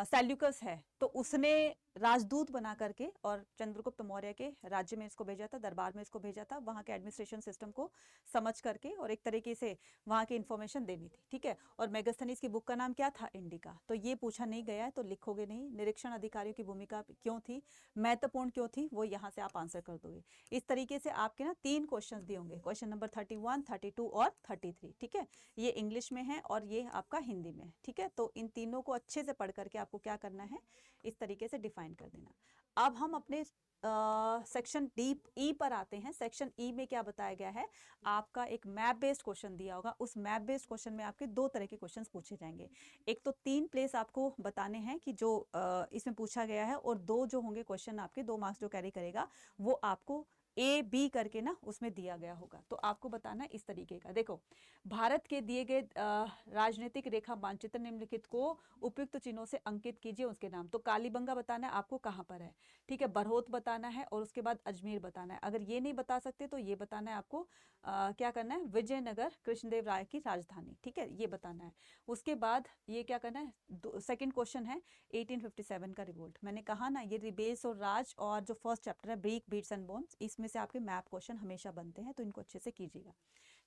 सेल्यूकस है, तो उसने राजदूत बना करके और चंद्रगुप्त मौर्य के राज्य में इसको भेजा था, दरबार में इसको भेजा था, वहाँ के एडमिनिस्ट्रेशन सिस्टम को समझ करके और एक तरीके से वहाँ की इन्फॉर्मेशन देनी थी, ठीक है। और मेगास्थनीज की बुक का नाम क्या था, इंडिका। तो ये पूछा नहीं गया है तो लिखोगे नहीं। निरीक्षण अधिकारियों की भूमिका क्यों थी, महत्वपूर्ण क्यों थी, वो यहाँ से आप आंसर कर दोगे। इस तरीके से आपके ना 3 क्वेश्चन दिए होंगे, क्वेश्चन नंबर 31, 32 और 33, ठीक है। ये इंग्लिश में है और ये आपका हिंदी में है, ठीक है। तो इन तीनों को अच्छे से पढ़ करके आपको क्या करना है, इस तरीके से डिफाइन कर देना। अब हम अपने सेक्शन डी ई पर आते हैं। सेक्शन ई में क्या बताया गया है, आपका एक मैप बेस्ड क्वेश्चन दिया होगा, उस मैप बेस्ड क्वेश्चन में आपके 2 तरह के क्वेश्चंस पूछे जाएंगे। एक तो 3 प्लेस आपको बताने हैं कि जो इसमें पूछा गया है, और 2 जो होंगे क्वेश्चन आपके 2 मार्क्स जो कैरी करेगा वो आपको A B करके ना उसमें दिया गया होगा। तो आपको बताना है इस तरीके का। देखो, भारत के दिए गए राजनीतिक रेखा मानचित्र निम्नलिखित को उपयुक्त चिन्हों से अंकित कीजिए उसके नाम। तो कालीबंगा बताना है आपको कहाँ पर है, ठीक है, बरहोत बताना है और उसके बाद अजमेर बताना है। अगर ये नहीं बता सकते तो ये बताना है आपको क्या करना है, विजयनगर कृष्णदेव राय की राजधानी, ठीक है, ये बताना है। उसके बाद ये क्या करना है, सेकंड क्वेश्चन है 1857 का रिवोल्ट। मैंने कहा ना ये रिबेल्स और राज और जो फर्स्ट चैप्टर है ब्रीक बीट्स एंड बोन्स, इसमें से आपके मैप क्वेश्चन हमेशा बनते हैं, तो इनको अच्छे से कीजिएगा,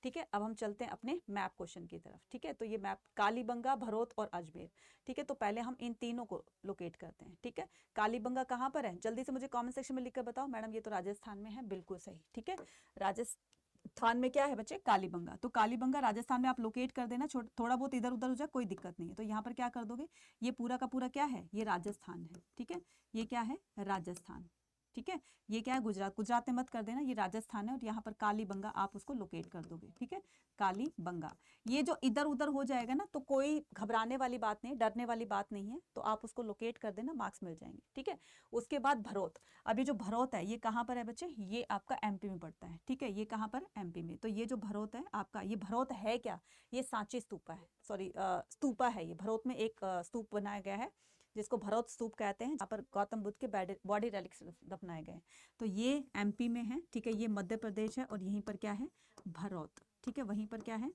ठीक है। अब हम चलते हैं अपने मैप क्वेश्चन की तरफ, ठीक है। तो ये मैप कालीबंगा, भरोत और अजमेर, ठीक है। तो पहले हम इन तीनों को लोकेट करते हैं, ठीक है। कालीबंगा कहाँ पर है, जल्दी से मुझे कमेंट सेक्शन में लिखकर बताओ। मैडम ये तो राजस्थान में है, बिल्कुल सही, ठीक है। राजस्थान में क्या है बच्चे, कालीबंगा। तो कालीबंगा राजस्थान में आप लोकेट कर देना, थोड़ा बहुत इधर उधर हो जाए कोई दिक्कत नहीं है। तो यहाँ पर क्या कर दोगे, ये पूरा का पूरा क्या है, ये राजस्थान है, ठीक है। ये क्या है, राजस्थान, ठीक है। ये क्या है, गुजरात, गुजरात में मत कर देना, ये राजस्थान है। और यहाँ पर कालीबंगा आप उसको लोकेट कर दोगे, ठीक है, कालीबंगा। ये जो इधर उधर हो जाएगा ना तो कोई घबराने वाली बात नहीं, डरने वाली बात नहीं है, तो आप उसको लोकेट कर देना, मार्क्स मिल जाएंगे, ठीक है। उसके बाद भरोत। अभी जो भरोत है ये कहाँ पर है बच्चे, ये आपका एमपी में पड़ता है, ठीक है। ये कहाँ पर, एमपी में। तो ये जो भरोत है आपका, ये भरोत है क्या, ये सांची स्तूपा है, सॉरी स्तूपा है। ये भरोत में एक स्तूप बनाया गया है जिसको भरोत स्तूप कहते हैं, जहाँ पर गौतम बुद्ध के बॉडी रेलिक्स दफनाए गए। तो ये एमपी में है, ठीक है। ये मध्य प्रदेश है और यहीं पर क्या है, भरौत, ठीक है। वहीं पर क्या है,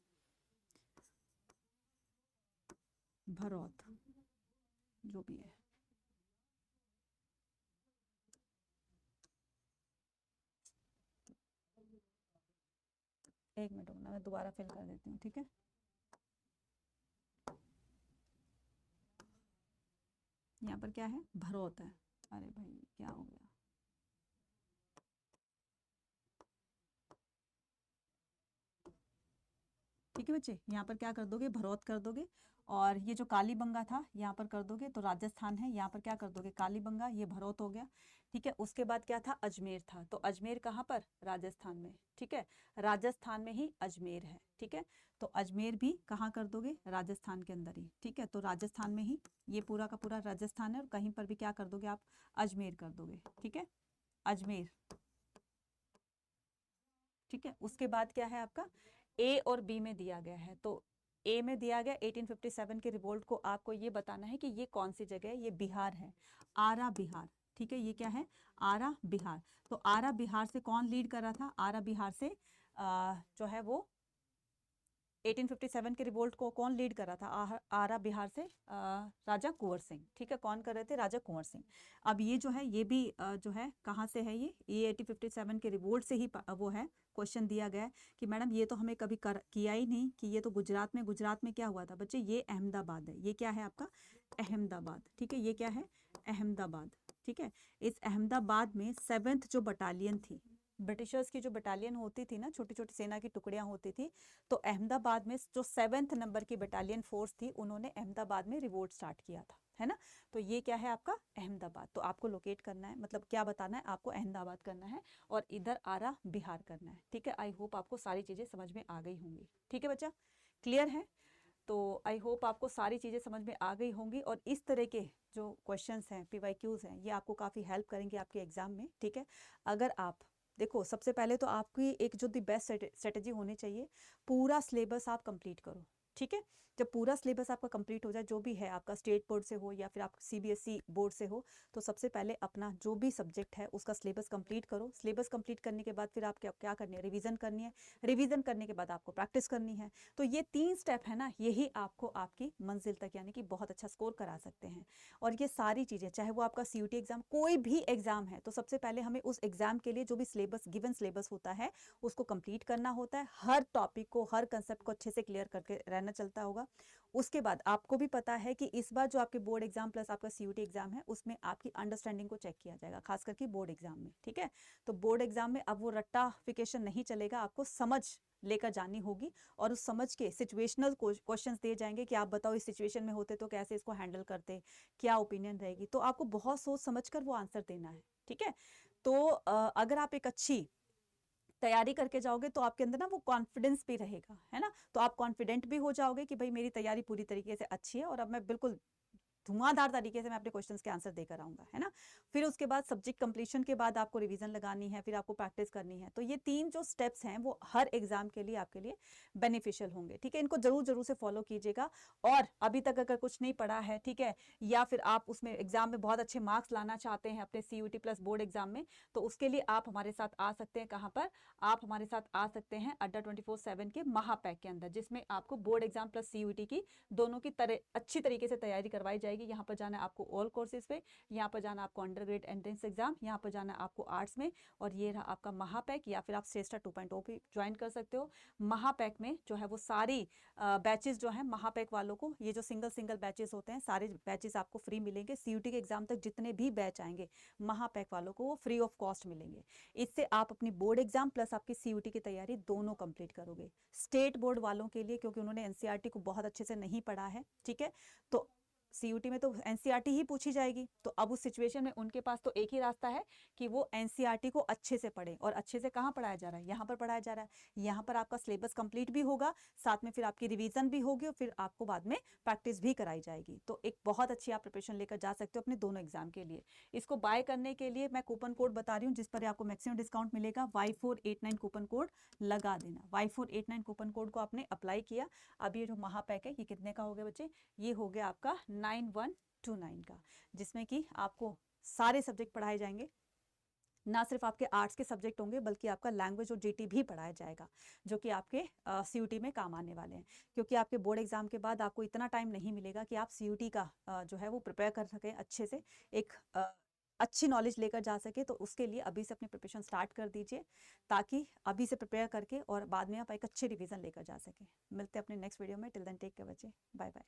भरौत, जो भी है। एक मिनट रुकना, मैं दोबारा फिल कर देती हूँ, ठीक है। यहाँ पर क्या है, भरौत है। अरे भाई क्या हो गया, ठीक है बच्चे। यहाँ पर क्या कर दोगे, भरौत कर दोगे। और ये जो कालीबंगा था यहाँ पर कर दोगे, तो राजस्थान है, यहाँ पर क्या कर दोगे, कालीबंगा, ये भरौत हो गया, ठीक है। उसके बाद क्या था, अजमेर था। तो अजमेर कहाँ पर, राजस्थान में, ठीक है। राजस्थान में ही अजमेर है, ठीक है। तो अजमेर भी कहाँ कर दोगे, राजस्थान के अंदर ही, ठीक है। तो राजस्थान में ही ये पूरा का पूरा राजस्थान है, और कहीं पर भी क्या कर दोगे आप, अजमेर कर दोगे, ठीक है, अजमेर, ठीक है। उसके बाद क्या है आपका, ए और बी में दिया गया है। तो ए में दिया गया 1857 के रिवोल्ट को आपको ये बताना है कि ये कौन सी जगह है, ये बिहार है, आरा बिहार, ठीक है। ये क्या है, आरा बिहार। तो आरा बिहार से कौन लीड कर रहा था, आरा बिहार से जो है वो 1857 के रिवोल्ट को कौन लीड कर रहा था, आरा बिहार से राजा कुंवर सिंह, ठीक है। कौन कर रहे थे, राजा कुंवर सिंह। अब ये जो है ये भी जो है कहाँ से है, ये 1857 के रिवोल्ट से ही वो है। क्वेश्चन दिया गया है कि मैडम ये तो हमें कभी किया ही नहीं, कि ये तो गुजरात में क्या हुआ था बच्चे, ये अहमदाबाद है, ये क्या है आपका, अहमदाबाद, ठीक है। ये क्या है, अहमदाबाद, ठीक है। इस अहमदाबाद में 7th जो बटालियन थी, ब्रिटिशर्स की जो बटालियन होती थी ना, छोटी छोटी सेना की टुकड़ियां होती थी, तो अहमदाबाद में जो 7th नंबर की बटालियन फोर्स थी, उन्होंने अहमदाबाद में रिवोल्ट स्टार्ट किया था, है ना। तो ये क्या है आपका, अहमदाबाद। तो आपको लोकेट करना है, मतलब क्या बताना है आपको, अहमदाबाद करना है और इधर आरा बिहार करना है, ठीक है। आई होप आपको सारी चीज़ें समझ में आ गई होंगी, ठीक है बच्चा, क्लियर है। तो आई होप आपको सारी चीज़ें समझ में आ गई होंगी, और इस तरह के जो क्वेश्चंस हैं, पीवाईक्यूज हैं, ये आपको काफ़ी हेल्प करेंगे आपके एग्जाम में, ठीक है। अगर आप देखो, सबसे पहले तो आपकी एक जो दी बेस्ट स्ट्रेटेजी होनी चाहिए, पूरा सिलेबस आप कंप्लीट करो, ठीक है। जब पूरा सिलेबस आपका कंप्लीट हो जाए, जो भी है आपका, स्टेट बोर्ड से हो या फिर आप सीबीएसई बोर्ड से हो, तो सबसे पहले अपना जो भी सब्जेक्ट है उसका सिलेबस कंप्लीट करो। सिलेबस कंप्लीट करने के बाद फिर आप क्या करनी है, रिवीजन करनी है। रिवीजन करने के बाद आपको प्रैक्टिस करनी है। तो ये 3 स्टेप है ना, यही आपको आपकी मंजिल तक यानी कि बहुत अच्छा स्कोर करा सकते हैं। और ये सारी चीज़ें, चाहे वो आपका सीयूटी एग्जाम, कोई भी एग्जाम है, तो सबसे पहले हमें उस एग्जाम के लिए जो भी सिलेबस, गिवन सिलेबस होता है, उसको कंप्लीट करना होता है। हर टॉपिक को, हर कंसेप्ट को अच्छे से क्लियर करके रहना चलता होगा। उसके बाद आपको भी पता है कि इस बार जो आपके बोर्ड एग्जाम प्लस आपका सीयूटी एग्जाम है, उसमें आपकी अंडरस्टैंडिंग को चेक किया जाएगा, खास करके बोर्ड एग्जाम में, ठीक है। तो बोर्ड एग्जाम में अब वो रट्टाफिकेशन नहीं चलेगा, आपको समझ लेकर जानी होगी, और उस समझ के सिचुएशनल क्वेश्चंस दिए जाएंगे कि आप बताओ इस सिचुएशन में होते तो कैसे इसको हैंडल करते, क्या ओपिनियन रहेगी। तो आपको बहुत सोच समझकर वो आंसर देना है, ठीक है। तो अगर आप एक अच्छी तैयारी करके जाओगे तो आपके अंदर ना वो कॉन्फिडेंस भी रहेगा, है ना। तो आप कॉन्फिडेंट भी हो जाओगे कि भाई मेरी तैयारी पूरी तरीके से अच्छी है और अब मैं बिल्कुल धुआंधार तरीके से मैं अपने क्वेश्चंस के आंसर देकर आऊंगा, है ना। फिर उसके बाद सब्जेक्ट कंप्लीशन के बाद आपको रिवीजन लगानी है, फिर आपको प्रैक्टिस करनी है। तो ये 3 जो स्टेप्स हैं वो हर एग्जाम के लिए आपके लिए बेनिफिशियल होंगे, ठीक है। इनको जरूर से फॉलो कीजिएगा। और अभी तक अगर कुछ नहीं पढ़ा है, ठीक है, या फिर आप उसमें एग्जाम में बहुत अच्छे मार्क्स लाना चाहते हैं अपने CUT प्लस बोर्ड एग्जाम में, तो उसके लिए आप हमारे साथ आ सकते हैं। कहाँ पर आप हमारे साथ आ सकते हैं? अड्डा 24/7 के महापैक के अंदर, जिसमें आपको बोर्ड एग्जाम प्लस CUT की दोनों की अच्छी तरीके से तैयारी करवाई जाएगी। यहाँ पर जाना है आपको ऑल कोर्सेज पे, यहाँ पर जाना आपको अंडर ग्रेड एंट्रेंस एग्जाम, यहाँ पर जाना आपको आर्ट्स में, और ये रहा आपका महापैक, या फिर आप श्रेष्ठा 2.0 भी ज्वाइन कर सकते हो। महापैक में जो है वो सारी बैचेस जो है महापैक वालों को, ये जो सिंगल बैचेस होते हैं, सारे बैचेस आपको फ्री मिलेंगे। CUT के एग्जाम तक जितने भी बैच आएंगे महापैक वालों को वो फ्री ऑफ कॉस्ट मिलेंगे। इससे आप अपनी बोर्ड एग्जाम प्लस आपकी CUT की तैयारी दोनों कंप्लीट करोगे। स्टेट बोर्ड वालों के लिए, क्योंकि उन्होंने NCERT को बहुत अच्छे से नहीं पढ़ा है, ठीक है, तो CUT में तो NCERT ही पूछी जाएगी। तो अब उस सिचुएशन में उनके पास तो एक ही रास्ता है कि वो NCERT को अच्छे से पढ़े। और अच्छे से कहाँ पढ़ाया जा रहा है? यहाँ पर पढ़ाया जा रहा है। यहाँ पर आपका सिलेबस कंप्लीट भी होगा, साथ में फिर आपकी रिवीजन भी होगी, और फिर आपको बाद में प्रैक्टिस भी कराई जाएगी। तो एक बहुत अच्छी आप प्रिपरेशन लेकर जा सकते हो अपने दोनों एग्जाम के लिए। इसको बाय करने के लिए मैं कूपन कोड बता रही हूँ, जिस पर आपको मैक्सिमम डिस्काउंट मिलेगा। Y489 कूपन कोड लगा देना। Y489 कूपन कोड को आपने अप्लाई किया। अब ये जो महापैक है ये कितने का हो गया बच्चे? ये हो गया आपका 9129 का, जिसमें कि आपको सारे सब्जेक्ट पढ़ाए जाएंगे। ना सिर्फ आपके आर्ट्स के सब्जेक्ट होंगे, बल्कि आपका लैंग्वेज और GT भी पढ़ाया जाएगा, जो कि आपके CUT में काम आने वाले हैं। क्योंकि आपके बोर्ड एग्जाम के बाद आपको इतना टाइम नहीं मिलेगा कि आप CUT का जो है वो प्रिपेयर कर सकें अच्छे से, एक अच्छी नॉलेज लेकर जा सके। तो उसके लिए अभी से अपनी प्रिपरेशन स्टार्ट कर दीजिए, ताकि अभी से प्रिपेयर करके और बाद में आप एक अच्छे रिवीजन लेकर जा सकें। मिलते हैं अपने नेक्स्ट वीडियो में। टिल देन टेक केयर बच्चे, बाय बाय।